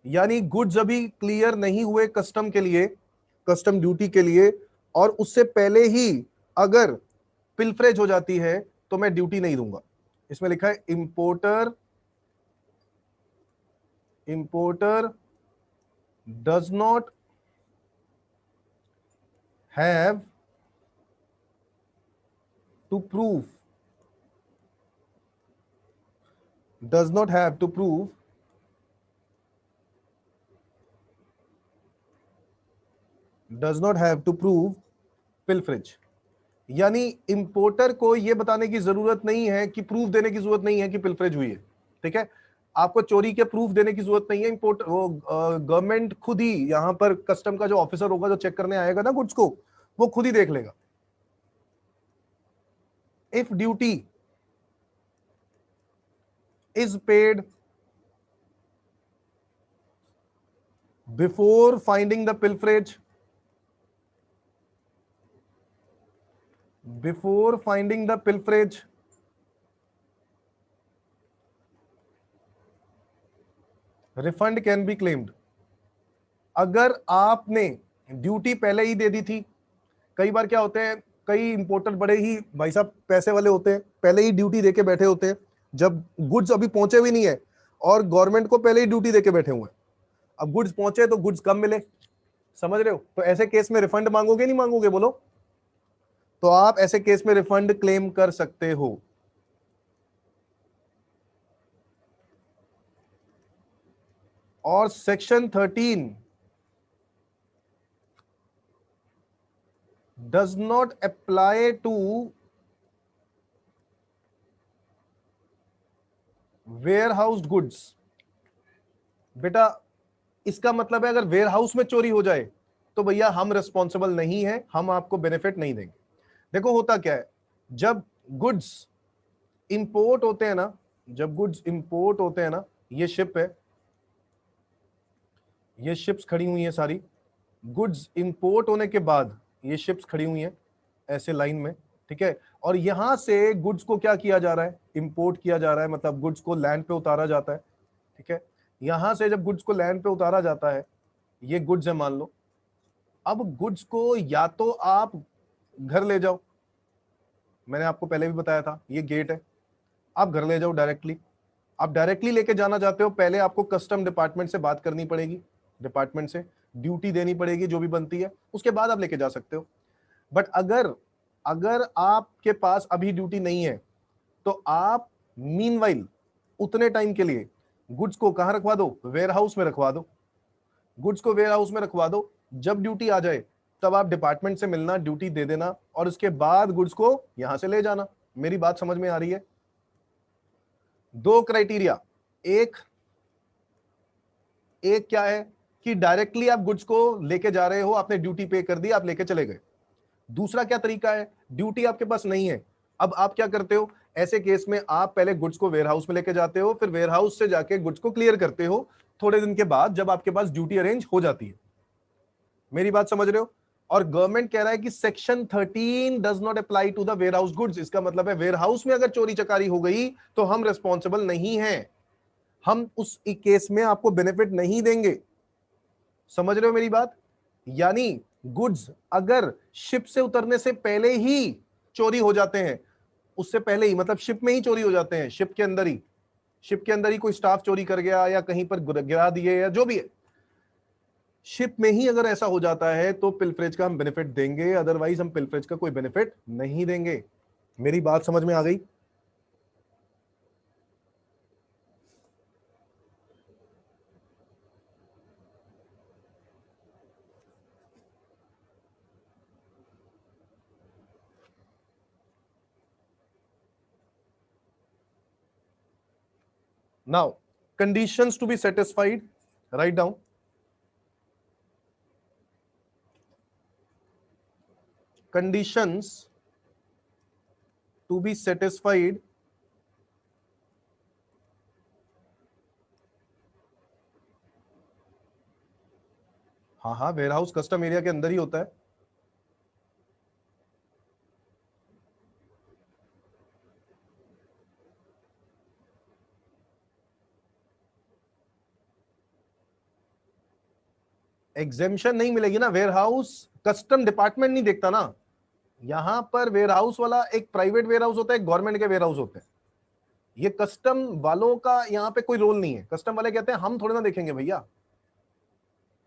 यानी गुड्स अभी क्लियर नहीं हुए कस्टम के लिए, कस्टम ड्यूटी के लिए, और उससे पहले ही अगर पिलफ्रेज हो जाती है तो मैं ड्यूटी नहीं दूंगा। इसमें लिखा है importer does not have to prove, does not have to prove does not have to prove pilferage। यानी इंपोर्टर को यह बताने की जरूरत नहीं है, कि प्रूफ देने की जरूरत नहीं है कि पिलफ्रेज हुई है। ठीक है, आपको चोरी के प्रूफ देने की जरूरत नहीं है। इंपोर्ट वो गवर्नमेंट खुद ही, यहां पर कस्टम का जो ऑफिसर होगा जो चेक करने आएगा ना गुड्स को, वो खुद ही देख लेगा। If duty is paid before finding the pilferage, before finding the pilferage, refund can be claimed. अगर आपने ड्यूटी पहले ही दे दी थी, कई बार क्या होते हैं, कई इंपोर्टर बड़े ही भाई साहब पैसे वाले होते हैं, पहले ही ड्यूटी देके बैठे होते हैं, जब गुड्स अभी पहुंचे भी नहीं है और गवर्नमेंट को पहले ही ड्यूटी देके बैठे हुए हैं। अब गुड्स पहुंचे तो गुड्स कम मिले, समझ रहे हो? तो ऐसे केस में रिफंड मांगोगे नहीं मांगोगे बोलो? तो आप ऐसे केस में रिफंड क्लेम कर सकते हो। और section 13 does not apply to warehoused goods। बेटा इसका मतलब है अगर वेयर हाउस में चोरी हो जाए तो भैया हम रिस्पॉन्सिबल नहीं है, हम आपको बेनिफिट नहीं देंगे। देखो होता क्या है, जब गुड्स इंपोर्ट होते हैं ना, जब गुड्स इंपोर्ट होते हैं ना, ये शिप है, ये शिप्स खड़ी हुई हैं सारी, गुड्स इंपोर्ट होने के बाद ये शिप्स खड़ी हुई हैं ऐसे लाइन में, ठीक है, और यहां से गुड्स को क्या किया जा रहा है, इंपोर्ट किया जा रहा है, मतलब गुड्स को लैंड पे उतारा जाता है, ठीक है। यहां से जब गुड्स को लैंड पे उतारा जाता है, ये गुड्स है मान लो, अब गुड्स को या तो आप घर ले जाओ, मैंने आपको पहले भी बताया था ये गेट है, आप घर ले जाओ डायरेक्टली। आप डायरेक्टली लेके जाना चाहते हो, पहले आपको कस्टम डिपार्टमेंट से बात करनी पड़ेगी, डिपार्टमेंट से ड्यूटी देनी पड़ेगी जो भी बनती है, उसके बाद आप लेके जा सकते हो। बट अगर अगर आपके पास अभी ड्यूटी नहीं है तो आप मीनवाइल उतने टाइम के लिए गुड्स को कहां रखवा दो, वेयर हाउस में रखवा दो, गुड्स को वेयर हाउस में रखवा दो। जब ड्यूटी आ जाए तब आप डिपार्टमेंट से मिलना, ड्यूटी दे देना, और उसके बाद गुड्स को यहां से ले जाना। मेरी बात समझ में आ रही है? दो क्राइटेरिया, एक एक क्या है कि डायरेक्टली आप गुड्स को लेके जा रहे हो, आपने ड्यूटी पे कर दी, आप लेके चले गए। दूसरा क्या तरीका है, ड्यूटी आपके पास नहीं है, अब आप क्या करते हो, ऐसे केस में आप पहले गुड्स को वेयर हाउस में लेके जाते हो, फिर वेयर हाउस से जाके गुड्स को क्लियर करते हो थोड़े दिन के बाद, जब आपके पास ड्यूटी अरेंज हो जाती है। मेरी बात समझ रहे हो? और गवर्नमेंट कह रहा है कि section 13 does not apply to the warehouse goods. इसका मतलब है वेयर हाउस में अगर चोरी चकारी हो गई तो हम रिस्पॉन्सिबल नहीं है, हम उस केस में आपको बेनिफिट नहीं देंगे। समझ रहे हो मेरी बात? यानी गुड्स अगर शिप से उतरने से पहले ही चोरी हो जाते हैं, उससे पहले ही मतलब शिप में ही चोरी हो जाते हैं, शिप के अंदर ही, शिप के अंदर ही कोई स्टाफ चोरी कर गया या कहीं पर गिरा दिए या जो भी है, शिप में ही अगर ऐसा हो जाता है तो पिलफरेज का हम बेनिफिट देंगे, अदरवाइज हम पिलफरेज का कोई बेनिफिट नहीं देंगे। मेरी बात समझ में आ गई? Now conditions to be satisfied, write down. Conditions to be satisfied हाँ हाँ, वेयर हाउस कस्टम एरिया के अंदर ही होता है। एग्जेम्पशन नहीं मिलेगी ना, वेयर हाउस कस्टम डिपार्टमेंट नहीं देखता ना, यहां पर वेयर हाउस वाला एक प्राइवेट वेयर हाउस होता है, एक गवर्नमेंट के वेयर हाउस होते हैं। ये कस्टम वालों का यहाँ पे कोई रोल नहीं है, कस्टम वाले कहते हैं हम थोड़े ना देखेंगे भैया,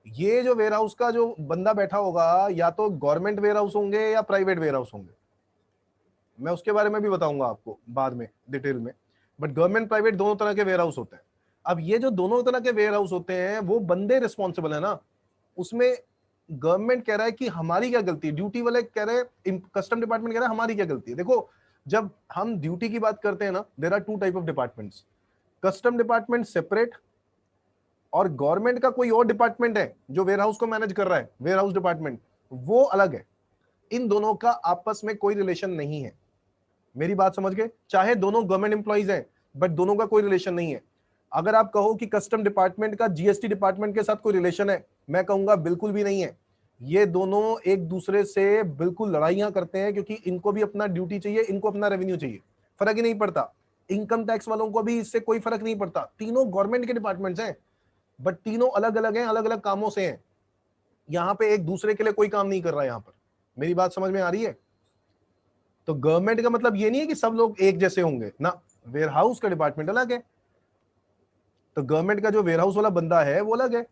ये जो वेयर हाउस का जो बंदा बैठा होगा या तो गवर्नमेंट वेयर हाउस होंगे या प्राइवेट वेयर हाउस होंगे, मैं उसके बारे में भी बताऊंगा आपको बाद में डिटेल में। बट गवर्नमेंट प्राइवेट दोनों तरह के वेयर हाउस होते हैं। अब ये जो दोनों तरह के वेयर हाउस होते हैं वो बंदे रिस्पॉन्सिबल है ना, उसमें गवर्नमेंट कह रहा है कि हमारी क्या गलती है, ड्यूटी वाले कह रहे हैं, कस्टम डिपार्टमेंट कह रहा है हमारी क्या गलती है। देखो जब हम ड्यूटी की बात करते हैं ना, there are two type of departments, custom department separate, और गवर्नमेंट का कोई और डिपार्टमेंट है जो वेयर हाउस को मैनेज कर रहा है, वेयर हाउस डिपार्टमेंट, वो अलग है। इन दोनों का आपस में कोई रिलेशन नहीं है। मेरी बात समझ गए? चाहे दोनों गवर्नमेंट एम्प्लॉइज हैं बट दोनों का कोई रिलेशन नहीं है। अगर आप कहो कि कस्टम डिपार्टमेंट का जीएसटी डिपार्टमेंट के साथ कोई रिलेशन है, मैं कहूंगा बिल्कुल भी नहीं है। ये दोनों एक दूसरे से बिल्कुल लड़ाइयां करते हैं, क्योंकि इनको भी अपना ड्यूटी चाहिए, इनको अपना रेवेन्यू चाहिए, फर्क ही नहीं पड़ता। इनकम टैक्स वालों को भी इससे कोई फर्क नहीं पड़ता, तीनों गवर्नमेंट के डिपार्टमेंट्स हैं बट तीनों अलग अलग हैं, अलग अलग कामों से हैं। यहां पे एक दूसरे के लिए कोई काम नहीं कर रहा है यहां पर। मेरी बात समझ में आ रही है? तो गवर्नमेंट का मतलब ये नहीं है कि सब लोग एक जैसे होंगे ना, वेयर हाउस का डिपार्टमेंट अलग है, तो गवर्नमेंट का जो वेयर हाउस वाला बंदा है वो अलग है।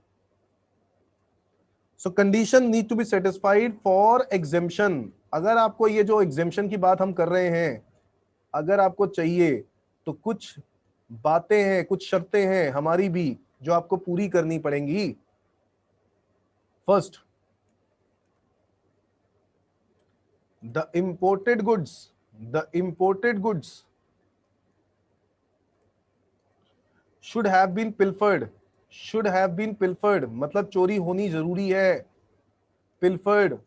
So condition need to be satisfied for exemption. अगर आपको ये जो एग्जेम्पशन की बात हम कर रहे हैं, अगर आपको चाहिए तो कुछ बातें हैं, कुछ शर्तें हैं हमारी भी जो आपको पूरी करनी पड़ेंगी। First, the imported goods should have been pilfered should have been pilfered मतलब चोरी होनी जरूरी है, पिल्फर्ड,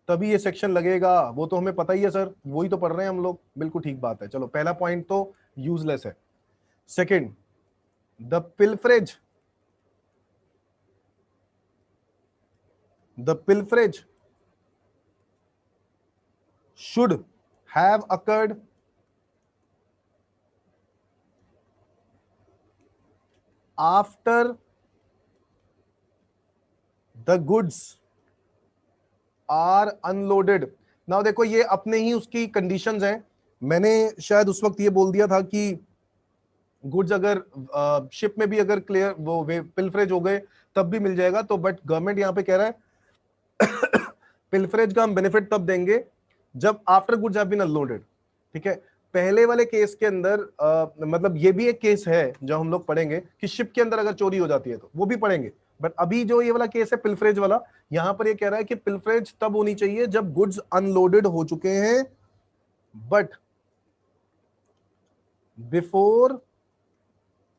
तभी ये सेक्शन लगेगा। वो तो हमें पता ही है सर, वही तो पढ़ रहे हैं हम लोग। बिल्कुल ठीक बात है। चलो पहला पॉइंट तो यूजलेस है। Second, the pilferage, the pilferage should have occurred after the goods are unloaded। Now देखो ये अपने ही उसकी कंडीशंस हैं। मैंने शायद उस वक्त ये बोल दिया था कि गुड्स अगर शिप में भी अगर क्लियर वो पिल्फरेज हो गए तब भी मिल जाएगा, तो बट गवर्नमेंट यहाँ पे कह रहा है पिल्फरेज का हम बेनिफिट तब देंगे जब after goods have been unloaded. ठीक है, पहले वाले केस के अंदर मतलब ये भी एक केस है जो हम लोग पढ़ेंगे कि शिप के अंदर अगर चोरी हो जाती है तो वो भी पढ़ेंगे। बट अभी जो ये वाला केस है पिल्फरेज वाला, यहां पर ये कह रहा है कि पिल्फरेज तब होनी चाहिए जब गुड्स अनलोडेड हो चुके हैं, but before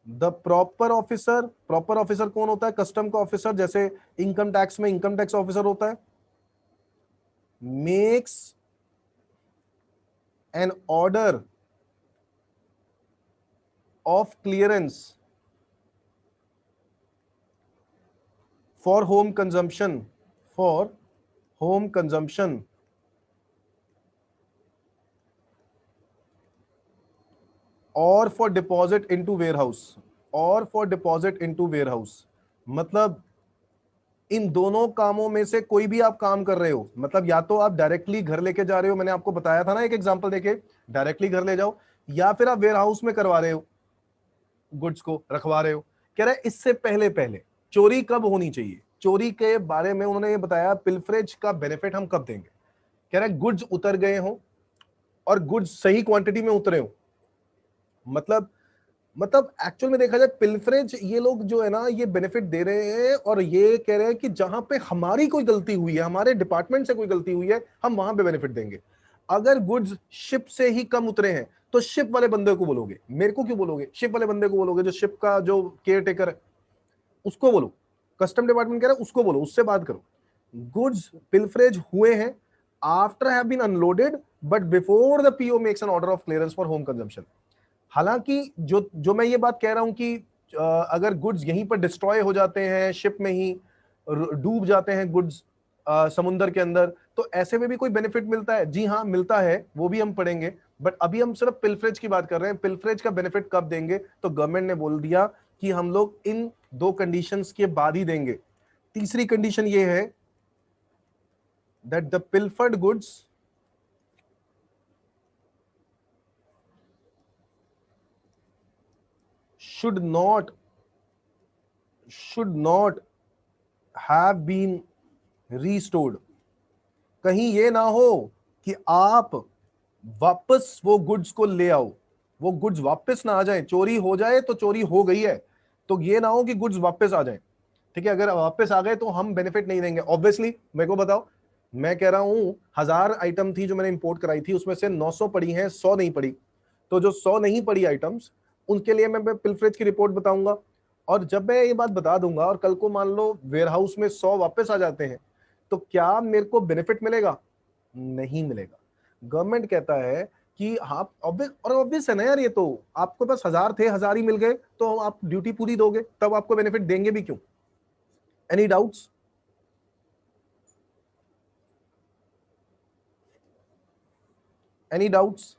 the proper officer कौन होता है? कस्टम का ऑफिसर, जैसे इनकम टैक्स में इनकम टैक्स ऑफिसर होता है, makes an order of clearance for home consumption, for home consumption और for deposit into warehouse, और for deposit into warehouse. मतलब इन दोनों कामों में से कोई भी आप काम कर रहे हो, मतलब या तो आप डायरेक्टली घर लेके जा रहे हो, मैंने आपको बताया था ना एक एग्जांपल देके, डायरेक्टली घर ले जाओ, या फिर आप वेयर हाउस में करवा रहे हो, गुड्स को रखवा रहे हो। कह रहा है इससे पहले पहले चोरी कब होनी चाहिए, चोरी के बारे में उन्होंने ये बताया पिल्फरेज का बेनिफिट हम कब देंगे। कह रहा है गुड्स उतर गए हो और गुड्स सही क्वांटिटी में उतरे हो, मतलब एक्चुअल में देखा जाए पिल्फरेज ये लोग जो है ना ये बेनिफिट दे रहे हैं, और ये कह रहे हैं कि जहां पे हमारी कोई गलती हुई है, हमारे डिपार्टमेंट से कोई गलती हुई है, हम वहां पे बेनिफिट देंगे। अगर गुड्स शिप से ही कम उतरे हैं तो शिप वाले बंदे को बोलोगे, मेरे को क्यों बोलोगे? शिप वाले बंदे को बोलोगे, जो शिप का जो केयर टेकर है उसको बोलो, कस्टम डिपार्टमेंट कह रहा है उसको बोलो, उससे बात करो। गुड्स पिल्फरेज हुए हैं after have been unloaded but before the PO makes an order of clearance for home consumption. हालांकि जो जो मैं ये बात कह रहा हूं कि अगर गुड्स यहीं पर डिस्ट्रॉय हो जाते हैं, शिप में ही डूब जाते हैं गुड्स समुंदर के अंदर, तो ऐसे में भी कोई बेनिफिट मिलता है? जी हाँ मिलता है, वो भी हम पढ़ेंगे। बट अभी हम सिर्फ पिल्फरेज की बात कर रहे हैं। पिल्फरेज का बेनिफिट कब देंगे? तो गवर्नमेंट ने बोल दिया कि हम लोग इन दो कंडीशंस के बाद ही देंगे। तीसरी कंडीशन ये है that the pilfered goods should not should not have been restored। कहीं ये ना हो कि आप वापस वो गुड्स को ले आओ, वो गुड्स वापस ना आ जाए, चोरी हो जाए तो चोरी हो गई है, तो ये ना हो कि गुड्स वापस आ जाए। ठीक है, अगर वापस आ गए तो हम बेनिफिट नहीं देंगे ऑब्वियसली। मेरे को बताओ, मैं कह रहा हूं 1000 आइटम थी जो मैंने इंपोर्ट कराई थी, उसमें से 900 पड़ी हैं, 100 नहीं पड़ी। तो जो 100 नहीं पड़ी आइटम्स, उनके लिए मैं पिल्फरेज की रिपोर्ट बताऊंगा, और जब मैं ये बात बता दूंगा और कल को मान लो वेयर हाउस में 100 वापस आ जाते हैं, तो क्या मेरे को बेनिफिट मिलेगा? नहीं मिलेगा। गवर्नमेंट कहता है कि हाँ ऑब्वियस, और ऑब्वियस है ना यार, ये तो आपके पास 1000 थे, 1000 ही मिल गए, तो आप ड्यूटी पूरी दोगे, तब आपको बेनिफिट देंगे भी क्यों? Any doubts? Any doubts?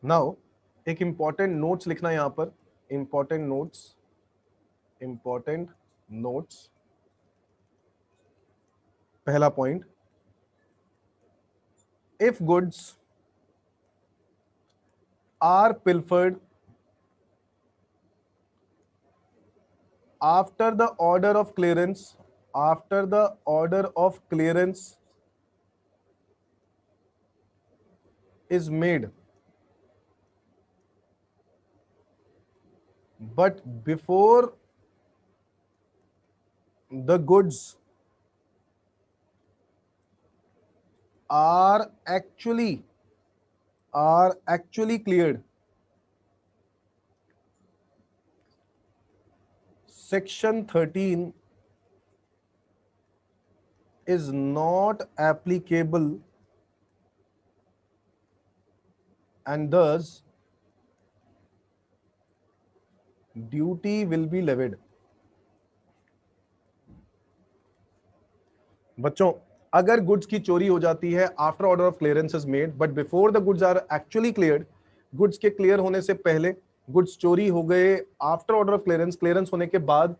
Now एक इंपॉर्टेंट नोट्स लिखना यहां पर, इंपॉर्टेंट नोट्स, इंपॉर्टेंट नोट्स। पहला point, if goods are pilfered after the order of clearance, after the order of clearance is made, but before the goods are actually are actually cleared. Section 13 is not applicable and thus duty will be levied. बच्चों, अगर goods की चोरी हो जाती है after order of clearance is made but before the goods are actually cleared, goods के clear होने से पहले गुड्स चोरी हो गए after order of clearance, clearance होने के बाद,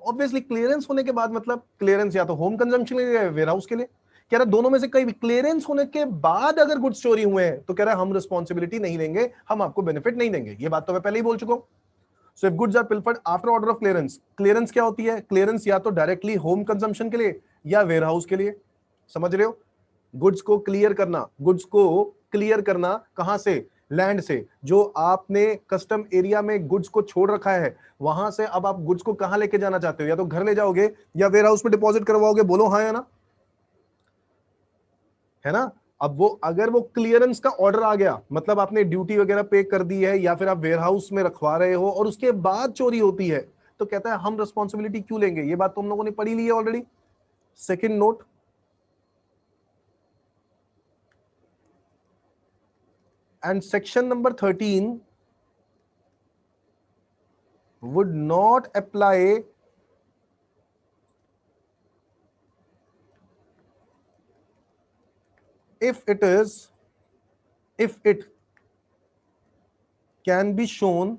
ऑब्वियसली क्लियरेंस होने के बाद मतलब क्लियरेंस या तो होम कंजम्पशन के लिए या वेयर हाउस के लिए, कह रहा दोनों में से कहीं भी क्लियरेंस होने के बाद अगर गुड्स चोरी हुए हैं तो कह रहा है हम रिस्पॉन्सिबिलिटी नहीं लेंगे, हम आपको बेनिफिट नहीं देंगे। ये बात तो मैं पहले ही बोल चुका हूं। So if goods are pilfered after order of clearance, clearance क्या होती है? क्लियरेंस या तो डायरेक्टली होम कंजम्पशन के लिए या वेयर हाउस के लिए। समझ रहे हो? गुड्स को क्लियर करना, गुड्स को क्लियर करना कहां से? लैंड से। जो आपने कस्टम एरिया में गुड्स को छोड़ रखा है वहां से अब आप गुड्स को कहां लेके जाना चाहते हो? या तो घर ले जाओगे या वेयर हाउस में डिपॉजिट करवाओगे? बोलो हाँ या ना, है ना? अब वो अगर वो क्लियरेंस का ऑर्डर आ गया मतलब आपने ड्यूटी वगैरह पे कर दी है या फिर आप वेयर हाउस में रखवा रहे हो और उसके बाद चोरी होती है तो कहता है हम रिस्पॉन्सिबिलिटी क्यों लेंगे? ये बात तुम लोगों ने पढ़ी ली है already. Second note, and section number 13 would not apply if it can be shown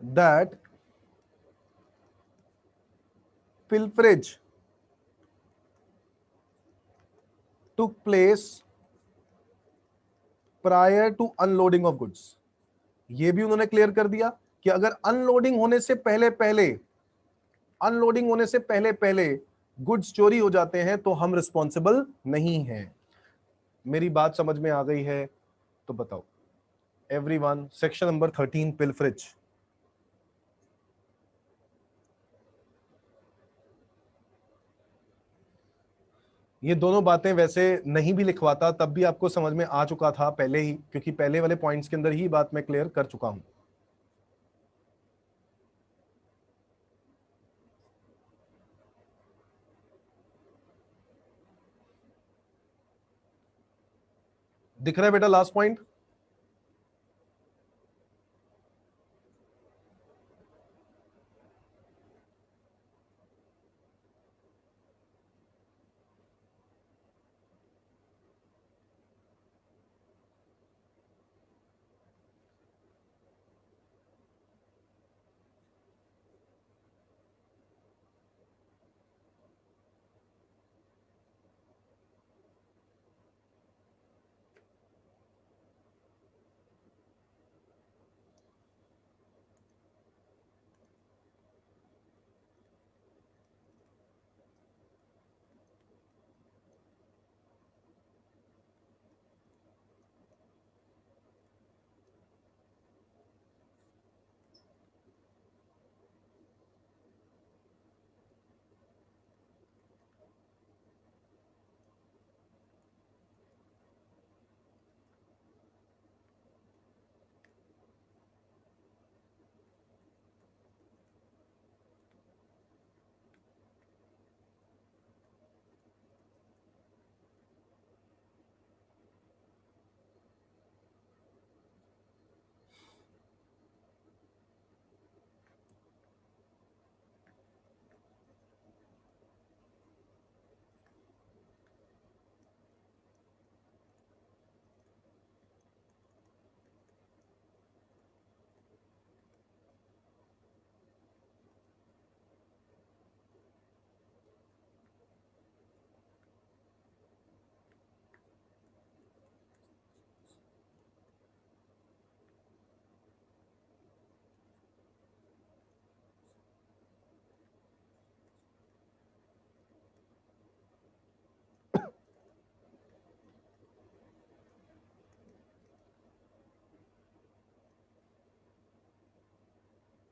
that pilferage took place prior to unloading of goods। ये भी उन्होंने क्लियर कर दिया कि अगर अनलोडिंग होने से पहले पहले, अनलोडिंग होने से पहले पहले गुड्स चोरी हो जाते हैं तो हम रिस्पॉन्सिबल नहीं हैं। मेरी बात समझ में आ गई है तो बताओ एवरीवन। Section number 13 pilferage. ये दोनों बातें वैसे नहीं भी लिखवाता तब भी आपको समझ में आ चुका था पहले ही, क्योंकि पहले वाले पॉइंट्स के अंदर ही बात मैं क्लियर कर चुका हूं। दिख रहा है बेटा लास्ट पॉइंट?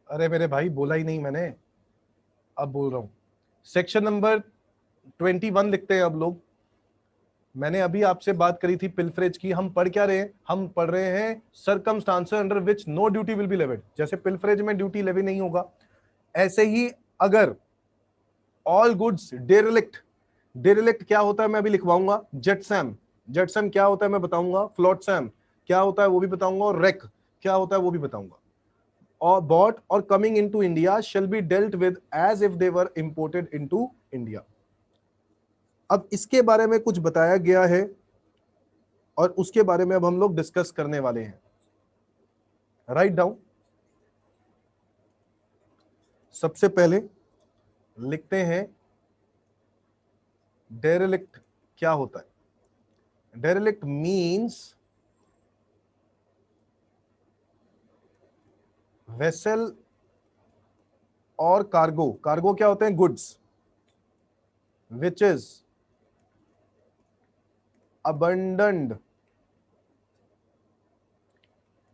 अरे मेरे भाई बोला ही नहीं मैंने, अब बोल रहा हूं। सेक्शन नंबर 21 लिखते हैं अब लोग। मैंने अभी आपसे बात करी थी पिल्फरेज की। हम पढ़ क्या रहे हैं? हम पढ़ रहे हैं circumstances under which no duty will be levied. जैसे पिल्फरेज में ड्यूटी लेवी नहीं होगा, ऐसे ही अगर ऑल गुड्स डेरेलिक्ट, डेरेलिक्ट क्या होता है मैं अभी लिखवाऊंगा। जेटसैम, जेटसैम क्या होता है मैं बताऊंगा। फ्लोटसैम क्या होता है वो भी बताऊंगा, और रेक क्या होता है वो भी बताऊंगा। और बॉट और coming into India shall be dealt with as if they were imported into India. अब इसके बारे में कुछ बताया गया है और उसके बारे में अब हम लोग डिस्कस करने वाले हैं। Write down. सबसे पहले लिखते हैं डेरेलिक्ट क्या होता है। डेरेलिक्ट मींस वेसल और कार्गो। कार्गो क्या होते हैं? Goods which is abandoned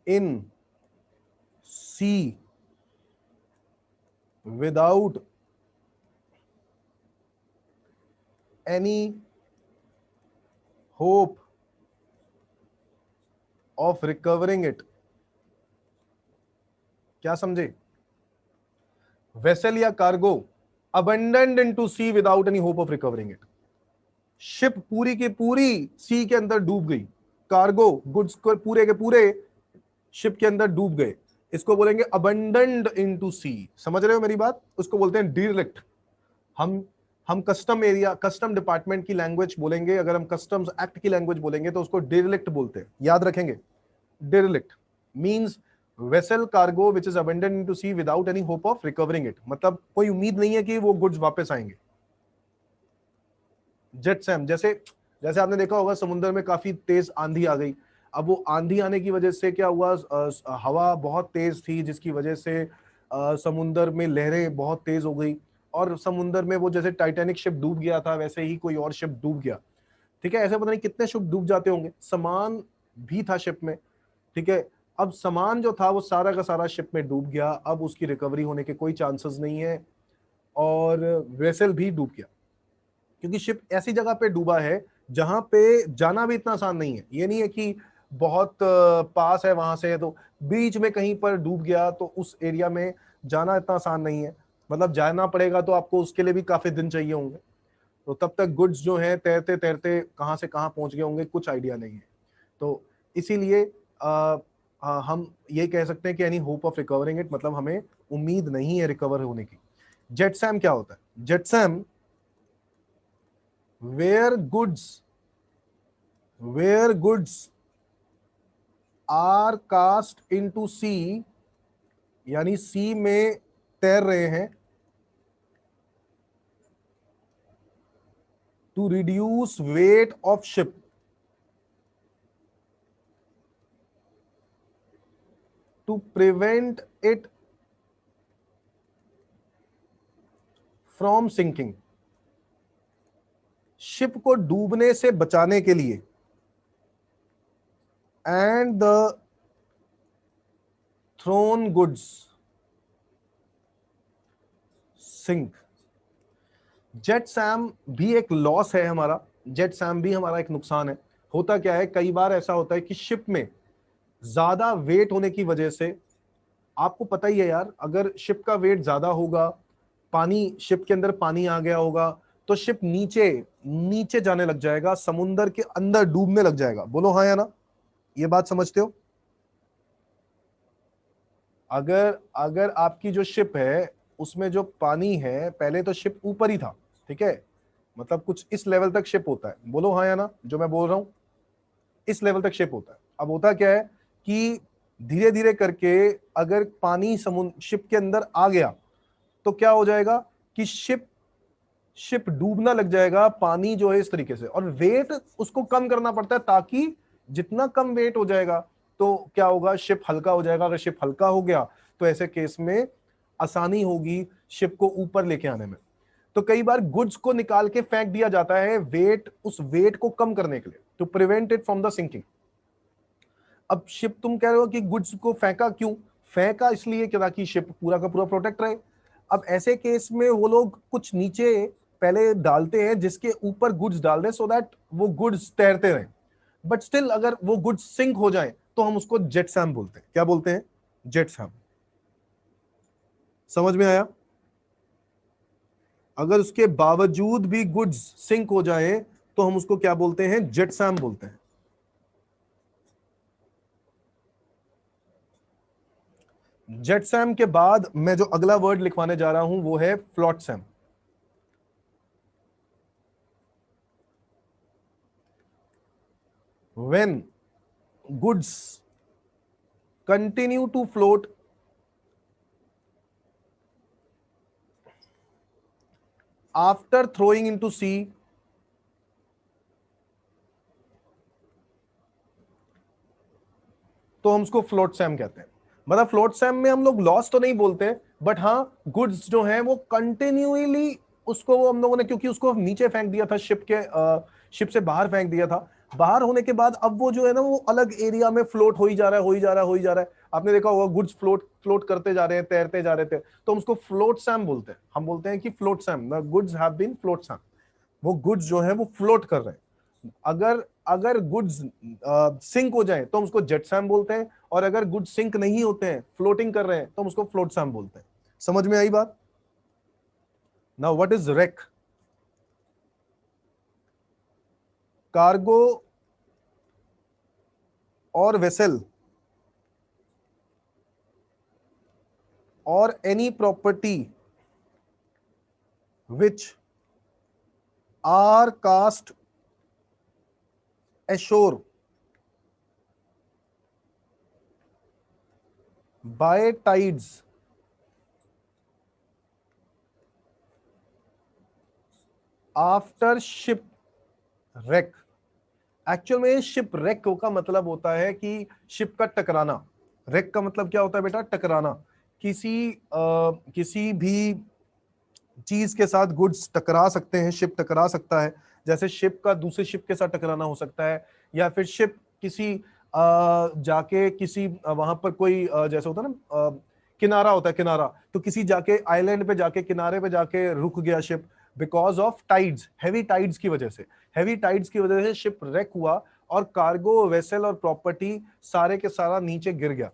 in sea without any hope of recovering it। क्या समझे? वेसल या cargo abandoned into sea without any hope of recovering it। Ship पूरी की पूरी सी के अंदर डूब गई, कार्गो गुड्स को पूरे के पूरे शिप के अंदर डूब गए, इसको बोलेंगे अबंडन्ड इनटू सी। समझ रहे हो मेरी बात? उसको बोलते हैं डिरेक्ट। हम कस्टम एरिया, कस्टम डिपार्टमेंट की लैंग्वेज बोलेंगे, अगर हम कस्टम्स एक्ट की लैंग्वेज बोलेंगे तो उसको डिरेक्ट बोलते हैं। याद रखेंगे, derelict means vessel cargo which is abandoned into sea without any hope of recovering it, मतलब कोई उम्मीद नहीं है कि वो गुड्स वापस आएंगे। जेट सैम, जैसे जैसे आपने देखा होगा समुद्र में काफी तेज आंधी आ गई। अब वो आंधी आने की वजह से क्या हुआ, हवा बहुत तेज थी जिसकी वजह से समुद्र में लहरें बहुत तेज हो गई, और समुद्र में वो जैसे टाइटैनिक शिप डूब गया था वैसे ही कोई और शिप डूब गया। ठीक है, ऐसे पता नहीं कितने शिप डूब जाते होंगे। सामान भी था शिप में, ठीक है। अब सामान जो था वो सारा का सारा शिप में डूब गया, अब उसकी रिकवरी होने के कोई चांसेस नहीं है, और वेसल भी डूब गया। क्योंकि शिप ऐसी जगह पे डूबा है जहां पे जाना भी इतना आसान नहीं है। ये नहीं है कि बहुत पास है वहां से, तो बीच में कहीं पर डूब गया तो उस एरिया में जाना इतना आसान नहीं है। मतलब जाना पड़ेगा तो आपको उसके लिए भी काफी दिन चाहिए होंगे, तो तब तक गुड्स जो है तैरते तैरते कहाँ से कहाँ पहुंच गए होंगे कुछ आइडिया नहीं है। तो इसीलिए हम ये कह सकते हैं कि any hope of recovering it, मतलब हमें उम्मीद नहीं है रिकवर होने की। जेटसैम क्या होता है? जेटसैम where goods are cast into sea, यानी सी में तैर रहे हैं, to reduce weight of ship, to prevent it from sinking। Ship को डूबने से बचाने के लिए, and the thrown goods sink. Jetsam भी एक लॉस है हमारा, जेट सैम भी हमारा एक नुकसान है। होता क्या है, कई बार ऐसा होता है कि शिप में ज्यादा वेट होने की वजह से, आपको पता ही है यार, अगर शिप का वेट ज्यादा होगा, पानी शिप के अंदर पानी आ गया होगा, तो शिप नीचे नीचे जाने लग जाएगा, समुंदर के अंदर डूबने लग जाएगा। बोलो हाँ या ना, ये बात समझते हो? अगर अगर आपकी जो शिप है उसमें जो पानी है, पहले तो शिप ऊपर ही था, ठीक है, मतलब कुछ इस लेवल तक शिप होता है। बोलो हाँ या ना, जो मैं बोल रहा हूं इस लेवल तक शिप होता है। अब होता क्या है कि धीरे धीरे करके अगर पानी समुद्र शिप के अंदर आ गया तो क्या हो जाएगा कि शिप शिप डूबना लग जाएगा, पानी जो है इस तरीके से, और वेट उसको कम करना पड़ता है, ताकि जितना कम वेट हो जाएगा तो क्या होगा, शिप हल्का हो जाएगा। अगर शिप हल्का हो गया तो ऐसे केस में आसानी होगी शिप को ऊपर लेके आने में। तो कई बार गुड्स को निकाल के फेंक दिया जाता है, वेट, उस वेट को कम करने के लिए, to prevent it from the sinking. अब शिप, तुम कह रहे हो कि गुड्स को फेंका क्यों? फेंका इसलिए कि ताकि शिप पूरा का पूरा प्रोटेक्ट रहे। अब ऐसे केस में वो लोग कुछ नीचे पहले डालते हैं जिसके ऊपर गुड्स डाल दें, सो दैट वो गुड्स तैरते रहें। बट स्टिल अगर वो गुड्स सिंक हो जाए तो हम उसको जेट सैम बोलते हैं। क्या बोलते हैं? Jet Sam. समझ में आया? अगर उसके बावजूद भी गुड्स सिंक हो जाए तो हम उसको क्या बोलते हैं? जेट सैम बोलते हैं। जेट सैम के बाद मैं जो अगला वर्ड लिखवाने जा रहा हूं वो है flotsam. When goods continue to float after throwing into sea, तो हम उसको फ्लोट सैम कहते हैं। मतलब फ्लोट सैम में हम लोग लॉस तो नहीं बोलते, बट हाँ गुड्स जो हैं वो कंटिन्यूअली, उसको वो हम लोगों ने क्योंकि उसको नीचे फेंक दिया था, शिप से बाहर फेंक दिया था, बाहर होने के बाद अब वो जो है ना वो अलग एरिया में फ्लोट हो ही जा रहा है, हो ही जा रहा है, हो ही जा रहा है। आपने देखा होगा गुड्स फ्लोट फ्लोट करते जा रहे हैं, तैरते जा रहे थे, तो हम उसको फ्लोट सैम बोलते हैं। हम बोलते हैं कि flotsam, goods have been flotsam. वो गुड्स जो है वो फ्लोट कर रहे हैं। अगर अगर गुड्स सिंक हो जाए तो हम उसको जेट सैम बोलते हैं, और अगर गुड्स सिंक नहीं होते हैं, फ्लोटिंग कर रहे हैं, तो हम उसको फ्लोट सैम बोलते हैं। समझ में आई बात? Now what is wreck? Cargo और वेसल और any property which are cast ashore by tides after shipwreck। Actual में शिप रेक का मतलब होता है कि शिप का टकराना। रेक का मतलब क्या होता है बेटा? टकराना। किसी भी चीज के साथ गुड्स टकरा सकते हैं, शिप टकरा सकता है। जैसे शिप का दूसरे शिप के साथ टकराना हो सकता है, या फिर शिप किसी जाके किसी वहां पर कोई जैसे होता है ना किनारा होता है, किनारा, तो किसी जाके आइलैंड पे जाके किनारे पे जाके रुक गया ship, because of tides, heavy tides की वजह से। हैवी टाइड्स की वजह से शिप रेक हुआ और कार्गो, वेसल और प्रॉपर्टी सारे के सारा नीचे गिर गया।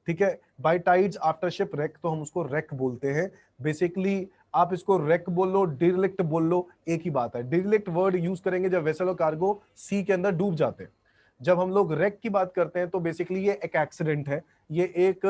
ठीक है, by tides after shipwreck, तो हम उसको रेक बोलते हैं। बेसिकली आप इसको रेक बोल लो, डिरलिक्ट बोल लो, एक ही बात है। डिरलिक्ट वर्ड यूज करेंगे जब वेसल और कार्गो सी के अंदर डूब जाते हैं। जब हम लोग रेक की बात करते हैं तो बेसिकली ये एक एक्सीडेंट है, ये एक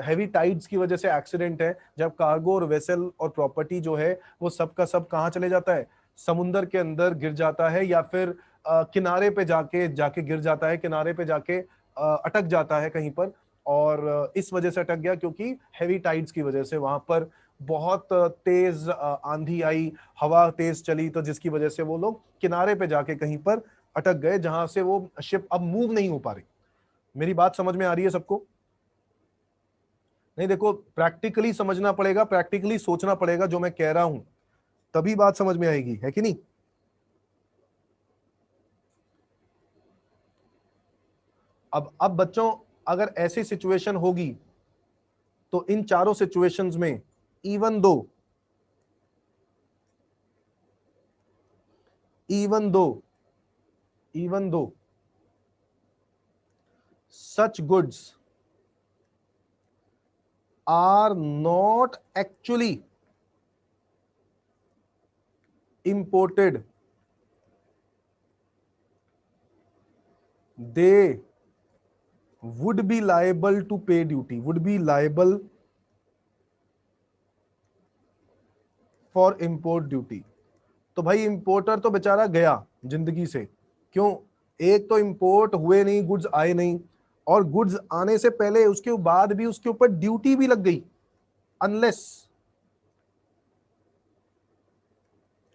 हैवी टाइड्स की वजह से एक्सीडेंट है, जब कार्गो और वेसल और प्रॉपर्टी जो है वो सब का सब कहाँ चले जाता है? समुंदर के अंदर गिर जाता है, या फिर किनारे पे जाके जाके गिर जाता है, किनारे पे जाके अटक जाता है कहीं पर। और इस वजह से अटक गया क्योंकि हैवी टाइड्स की वजह से वहां पर बहुत तेज आंधी आई, हवा तेज चली, तो जिसकी वजह से वो लोग किनारे पे जाके कहीं पर अटक गए, जहां से वो शिप अब मूव नहीं हो पा रही। मेरी बात समझ में आ रही है सबको? नहीं, देखो प्रैक्टिकली समझना पड़ेगा, प्रैक्टिकली सोचना पड़ेगा जो मैं कह रहा हूं, तभी बात समझ में आएगी, है कि नहीं? अब बच्चों, अगर ऐसी सिचुएशन होगी तो इन चारों सिचुएशंस में even though even though even though such goods are not actually imported, they would be liable to pay duty, would be liable for import duty। तो भाई इंपोर्टर तो बेचारा गया जिंदगी से, क्यों? एक तो इंपोर्ट हुए नहीं, गुड्स आए नहीं, और गुड्स आने से पहले उसके बाद भी उसके ऊपर ड्यूटी भी लग गई। Unless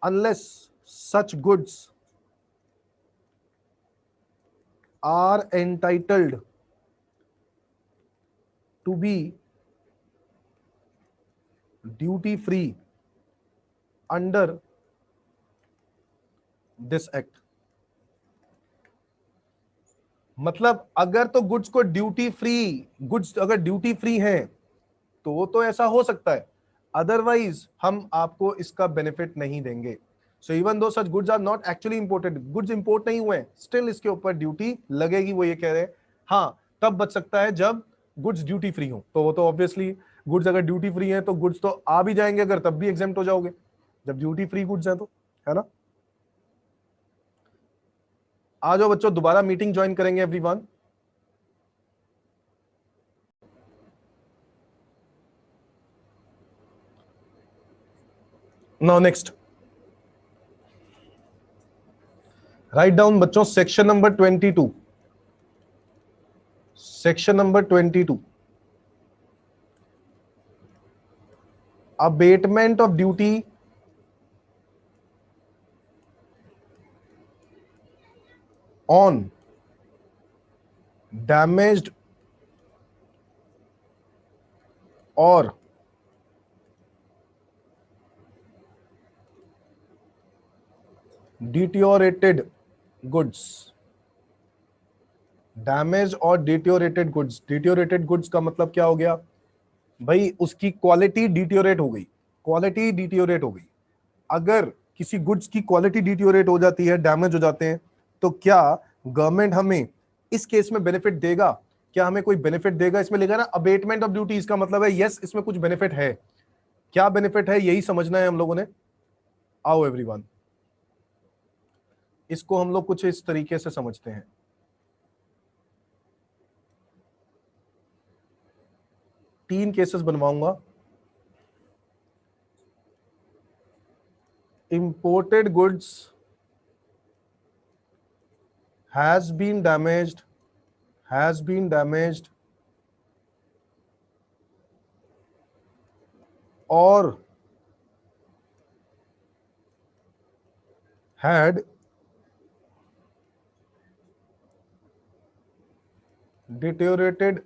unless such goods are entitled to be duty free under this act। मतलब अगर तो गुड्स को ड्यूटी फ्री, गुड्स अगर ड्यूटी फ्री है तो वो तो ऐसा हो सकता है। अदरवाइज हम आपको इसका बेनिफिट नहीं देंगे। So even though such goods are not actually imported, goods import नहीं हुए, स्टिल इसके ऊपर ड्यूटी लगेगी, वो ये कह रहे हैं। हाँ, तब बच सकता है जब गुड्स ड्यूटी फ्री हो, तो वो तो ऑब्वियसली गुड्स अगर ड्यूटी फ्री है तो गुड्स तो आ भी जाएंगे, अगर तब भी एग्जेम्प्ट हो जाओगे जब ड्यूटी फ्री गुड्स हैं तो, है ना। आ जाओ बच्चों, दोबारा मीटिंग ज्वाइन करेंगे everyone. Now next, right down बच्चों section number 22, section number 22, abetment of duty on damaged और डिटियोरेटेड गुड्स। डैमेज और डिटियोरेटेड गुड्स, डिटियोरेटेड गुड्स का मतलब क्या हो गया भाई, उसकी क्वालिटी डिटियोरेट हो गई, क्वालिटी डिटियोरेट हो गई। अगर किसी गुड्स की क्वालिटी डिटियोरेट हो जाती है, डैमेज हो जाते हैं, तो क्या गवर्नमेंट हमें इस केस में बेनिफिट देगा? क्या हमें कोई बेनिफिट देगा? इसमें लिखा ना अबेटमेंट ऑफ ड्यूटी, इसका मतलब है यस इसमें कुछ बेनिफिट है। क्या बेनिफिट है यही समझना है हम लोगों ने। आओ एवरीवन, इसको हम लोग कुछ इस तरीके से समझते हैं। तीन केसेस बनवाऊंगा। Imported goods has been damaged, has been damaged or had deteriorated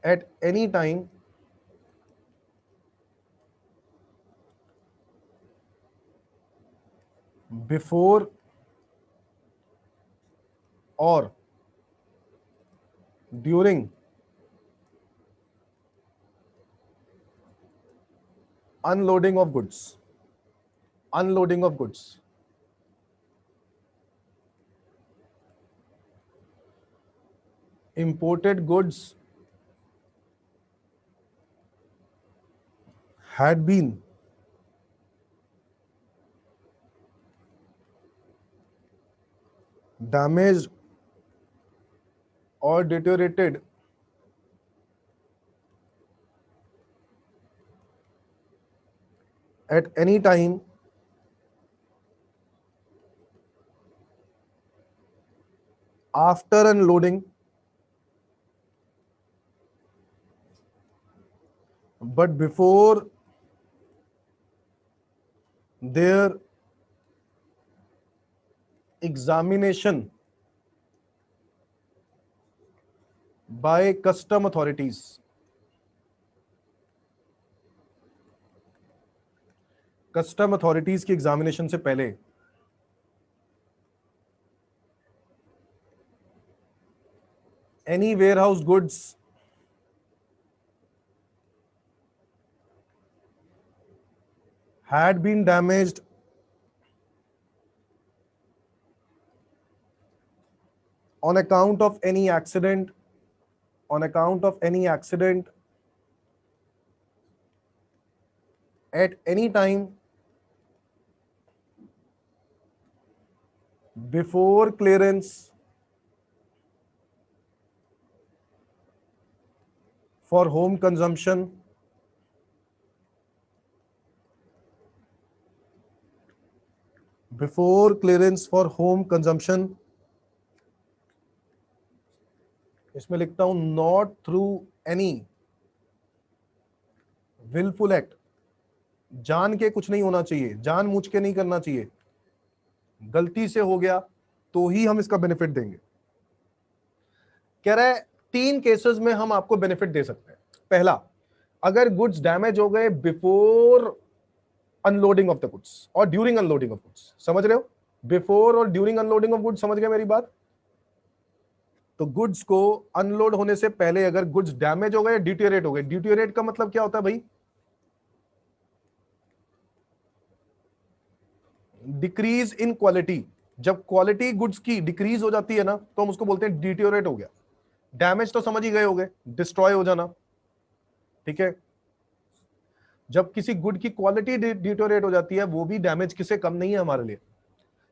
at any time before or during unloading of goods, unloading of goods. Imported goods had been damaged or deteriorated at any time after unloading, but before their examination by custom authorities. Custom authorities की examination से पहले any warehouse goods had been damaged on account of any accident, on account of any accident at any time before clearance for home consumption, before clearance for home consumption, इसमें लिखता हूं not through any wilful act, जान के कुछ नहीं होना चाहिए, जान मूझ के नहीं करना चाहिए, गलती से हो गया तो ही हम इसका बेनिफिट देंगे। कह रहा है तीन केसेस में हम आपको बेनिफिट दे सकते हैं। पहला, अगर गुड्स डैमेज हो गए before unloading of the goods और ड्यूरिंग अनलोडिंग ऑफ गुड्स, समझ रहे हो? बिफोर और ड्यूरिंग अनलोडिंग ऑफ गुड्स, समझ गए मेरी बात? तो गुड्स को अनलोड होने से पहले अगर गुड्स डैमेज हो गए, डिटेरियोरेट हो गए, डिटेरियोरेट का मतलब क्या होता है भाई? Decrease in quality. जब क्वालिटी गुड्स की डिक्रीज हो जाती है ना, तो हम उसको बोलते हैं डिटेरियोरेट हो गया। डैमेज तो समझ ही गए होगे, डिस्ट्रॉय हो जाना, ठीक है। जब किसी गुड की क्वालिटी डिटेरियोरेट हो जाती है, वो भी डैमेज किसे कम नहीं है हमारे लिए।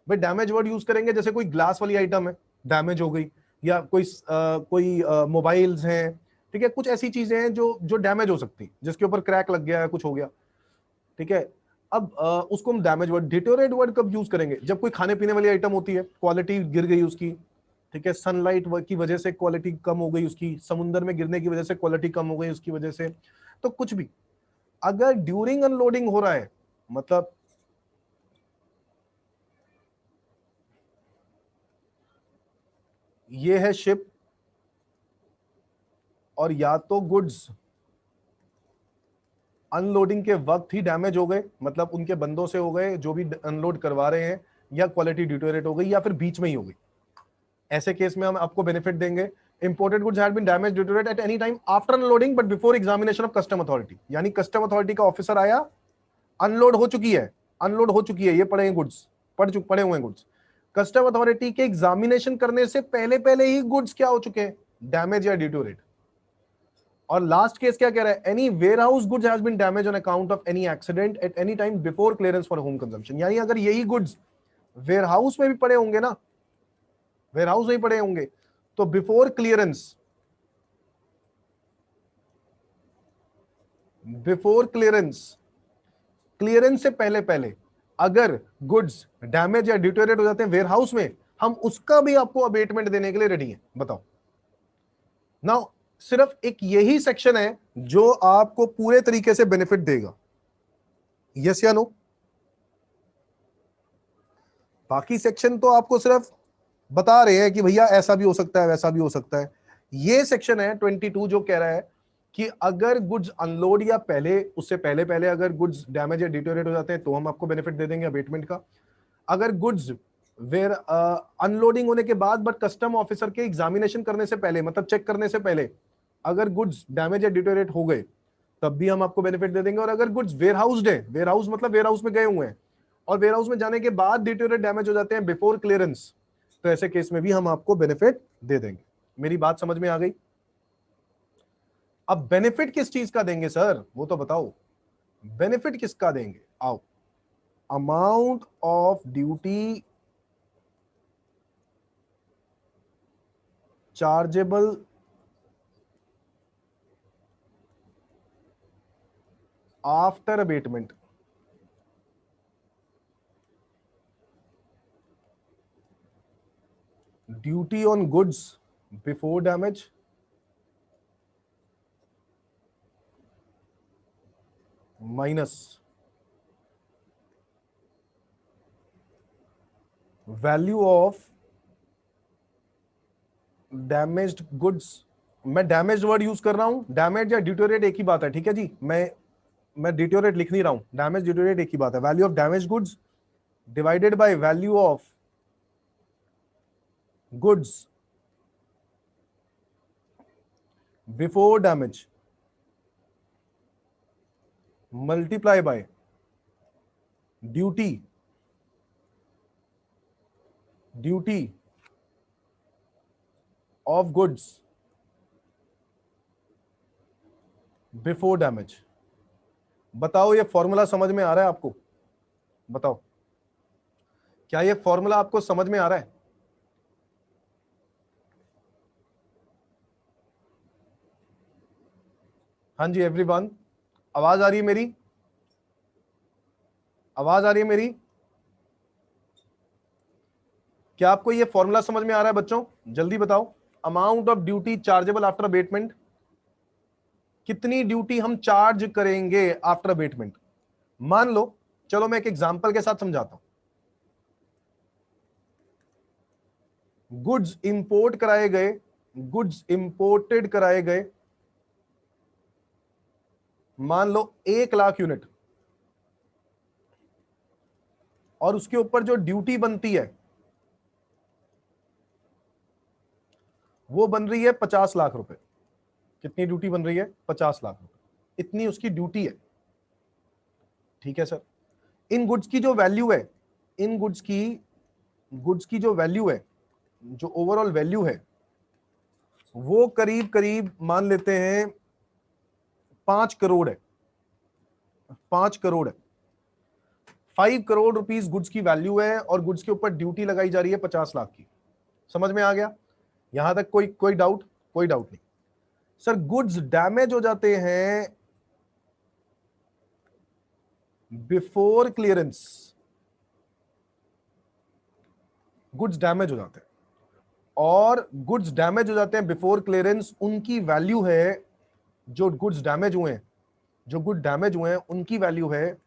भाई डैमेज वर्ड यूज करेंगे, जैसे कोई ग्लास वाली आइटम है, डैमेज हो गई, या कोई मोबाइल्स हैं, ठीक है, कुछ ऐसी चीजें हैं जो जो डैमेज हो सकती, जिसके ऊपर क्रैक लग गया है, कुछ हो गया, ठीक है। अब उसको हम डैमेज वर्ड, डिटेरियोरेट वर्ड कब यूज करेंगे? जब कोई खाने पीने वाली आइटम होती है, क्वालिटी गिर गई उसकी, ठीक है, सनलाइट की वजह से क्वालिटी कम हो गई उसकी, समुद्र में गिरने की वजह से क्वालिटी कम हो गई उसकी वजह से, तो कुछ भी अगर ड्यूरिंग अनलोडिंग हो रहा है, मतलब ये है शिप, और या तो गुड्स अनलोडिंग के वक्त ही डैमेज हो गए, मतलब उनके बंदों से हो गए जो भी अनलोड करवा रहे हैं, या क्वालिटी डिटेरियोरेट हो गई, या फिर बीच में ही हो गई। ऐसे केस में हम आपको बेनिफिट देंगे। Imported goods had been damage deteriorate at any time after unloading but before examination of custom authority. यानी कस्टम अथॉरिटी का ऑफिसर आया, अनलोड हो चुकी है, अनलोड हो चुकी है, ये पड़े गुड्स, पड़े हुए गुड्स, कस्टम अथॉरिटी के एग्जामिनेशन करने से पहले पहले ही गुड्स क्या हो चुके हैं, डैमेज या डिटेरियोरेट। और लास्ट केस क्या कह रहा है? Any warehouse goods has been damage on account of any accident at any time before clearance for home consumption. यानी अगर यही गुड्स वेयरहाउस में भी पड़े होंगे ना, वेयरहाउस में ही पड़े होंगे, तो before clearance, before clearance, clearance से पहले पहले अगर गुड्स डैमेज या डिटेरियोरेट हो जाते हैं वेयरहाउस में, हम उसका भी आपको अबेटमेंट देने के लिए रेडी हैं। बताओ नाउ, सिर्फ एक यही सेक्शन है जो आपको पूरे तरीके से बेनिफिट देगा, यस या नो? बाकी सेक्शन तो आपको सिर्फ बता रहे हैं कि भैया ऐसा भी हो सकता है, वैसा भी हो सकता है। ये सेक्शन है 22 जो कह रहा है कि अगर गुड्स अनलोड या पहले, उससे पहले पहले अगर गुड्स डैमेज या डिटेरियोरेट हो जाते हैं, तो हम आपको बेनिफिट दे देंगे अबेटमेंट का। अगर गुड्स वेयर अनलोडिंग होने के बाद बट कस्टम ऑफिसर के एग्जामिनेशन करने से पहले, मतलब चेक करने से पहले, अगर गुड्स डैमेज या डिटेरियोरेट हो गए, तब भी हम आपको बेनिफिट दे देंगे। और अगर गुड्स वेयरहाउस्ड है, वेयरहाउस मतलब वेयरहाउस में गए हुए हैं, और वेयरहाउस में जाने के बाद डिटेरियोरेट डैमेज हो जाते हैं बिफोर क्लियरेंस, तो ऐसे केस में भी हम आपको बेनिफिट दे देंगे। मेरी बात समझ में आ गई? अब बेनिफिट किस चीज का देंगे सर, वो तो बताओ, बेनिफिट किसका देंगे? आओ, amount of duty chargeable after abatement. Duty on goods before damage minus value of damaged goods. मैं डैमेज्ड वर्ड यूज कर रहा हूं, डैमेज या डिटेरियोरेट एक ही बात है, ठीक है जी। मैं डिटेरियोरेट लिख नहीं रहा हूं, डैमेज डिटेरियोरेट एक ही बात है। Value of damage goods divided by value of goods before damage multiply by duty, duty of goods before damage. बताओ ये फॉर्मूला समझ में आ रहा है आपको? बताओ, क्या ये फॉर्मूला आपको समझ में आ रहा है? हाँ जी एवरीवन, आवाज आ रही है मेरी? आवाज आ रही है मेरी? क्या आपको ये फॉर्मूला समझ में आ रहा है बच्चों? जल्दी बताओ। Amount of duty chargeable after abatement, कितनी ड्यूटी हम चार्ज करेंगे आफ्टर अबेटमेंट। मान लो, चलो मैं एक एग्जांपल के साथ समझाता हूं। गुड्स इंपोर्ट कराए गए, गुड्स इंपोर्टेड कराए गए, मान लो 1 लाख यूनिट, और उसके ऊपर जो ड्यूटी बनती है वो बन रही है 50 लाख रुपए। कितनी ड्यूटी बन रही है? 50 लाख रुपए, इतनी उसकी ड्यूटी है। ठीक है सर। इन गुड्स की जो वैल्यू है, इन गुड्स की जो वैल्यू है, जो ओवरऑल वैल्यू है, वो करीब करीब मान लेते हैं 5 करोड़ है। 5 करोड़ है। 5 करोड़ रुपीस गुड्स की वैल्यू है और गुड्स के ऊपर ड्यूटी लगाई जा रही है 50 लाख की। समझ में आ गया? यहां तक कोई डाउट? कोई डाउट नहीं सर। गुड्स डैमेज हो जाते हैं बिफोर क्लियरेंस। गुड्स डैमेज हो जाते हैं, और गुड्स डैमेज हो जाते हैं बिफोर क्लियरेंस। उनकी वैल्यू है, जो गुड्स डैमेज हुए हैं, जो गुड डैमेज हुए हैं, उनकी वैल्यू है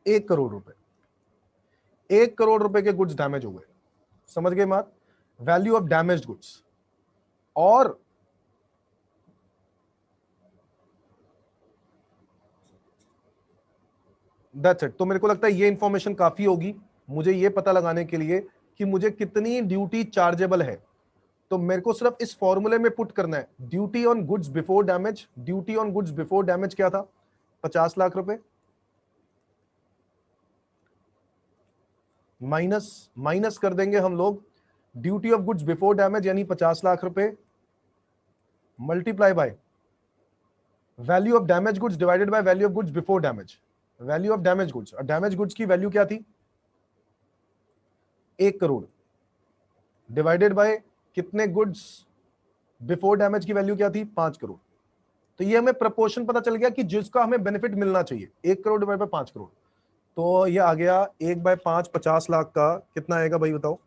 1 करोड़ रुपए। 1 करोड़ रुपए के गुड्स डैमेज हो गए। समझ गए बात? Value of damaged goods. और दैट्स इट। तो मेरे को लगता है ये इंफॉर्मेशन काफी होगी मुझे ये पता लगाने के लिए कि मुझे कितनी ड्यूटी चार्जेबल है। तो मेरे को सिर्फ इस फॉर्मूले में पुट करना है, duty on goods before damage. Duty on goods before damage क्या था? 50 लाख रुपए। माइनस कर देंगे हम लोग duty of goods before damage यानी 50 लाख रुपए, multiply by value of damage goods divided by value of goods before damage. Value of damage goods, और डैमेज गुड्स की वैल्यू क्या थी? 1 करोड़ डिवाइडेड बाय कितने गुड्स बिफोर डैमेज की वैल्यू क्या थी? 5 करोड़। तो ये हमें प्रपोर्शन पता चल गया कि जिसका हमें बेनिफिट मिलना चाहिए। 1 करोड़ डिवाइड बाय 5 करोड़, तो ये आ गया 1/5 50 लाख का कितना आएगा भाई बताओ?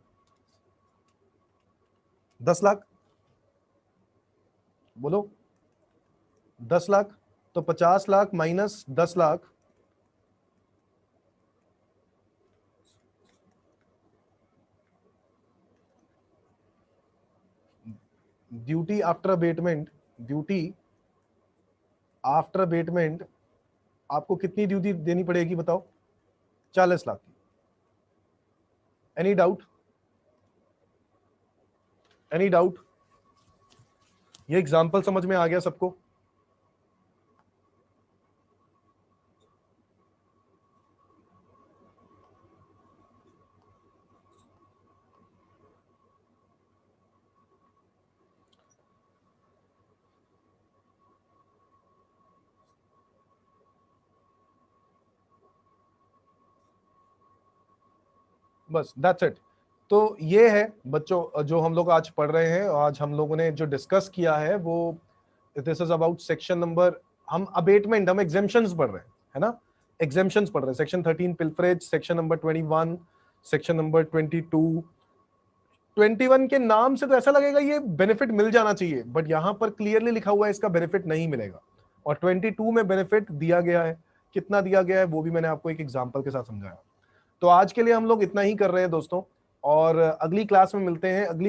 10 लाख। बोलो 10 लाख। तो 50 lakh minus 10 lakh, duty after abatement, duty after abatement आपको कितनी ड्यूटी देनी पड़ेगी बताओ? 40 लाख की। Any doubt? Any doubt? ये एग्जांपल समझ में आ गया सबको? बस दैट्स इट। तो ये है बच्चों जो हम लोग आज पढ़ रहे हैं। आज हम लोगों ने जो डिस्कस किया है वो this is about section number, हम अबेटमेंट, हम एग्जेम्पशंस पढ़ रहे हैं, है ना? एग्जेम्पशंस पढ़ रहे हैं। Section 13 pilferage, section number 21, section number 22। 21 के नाम से तो ऐसा लगेगा ये बेनिफिट मिल जाना चाहिए, बट यहां पर क्लियरली लिखा हुआ है इसका बेनिफिट नहीं मिलेगा। और 22 में बेनिफिट दिया गया है, कितना दिया गया है वो भी मैंने आपको एक एग्जांपल के साथ समझाया। तो आज के लिए हम लोग इतना ही कर रहे हैं दोस्तों, और अगली क्लास में मिलते हैं। अगली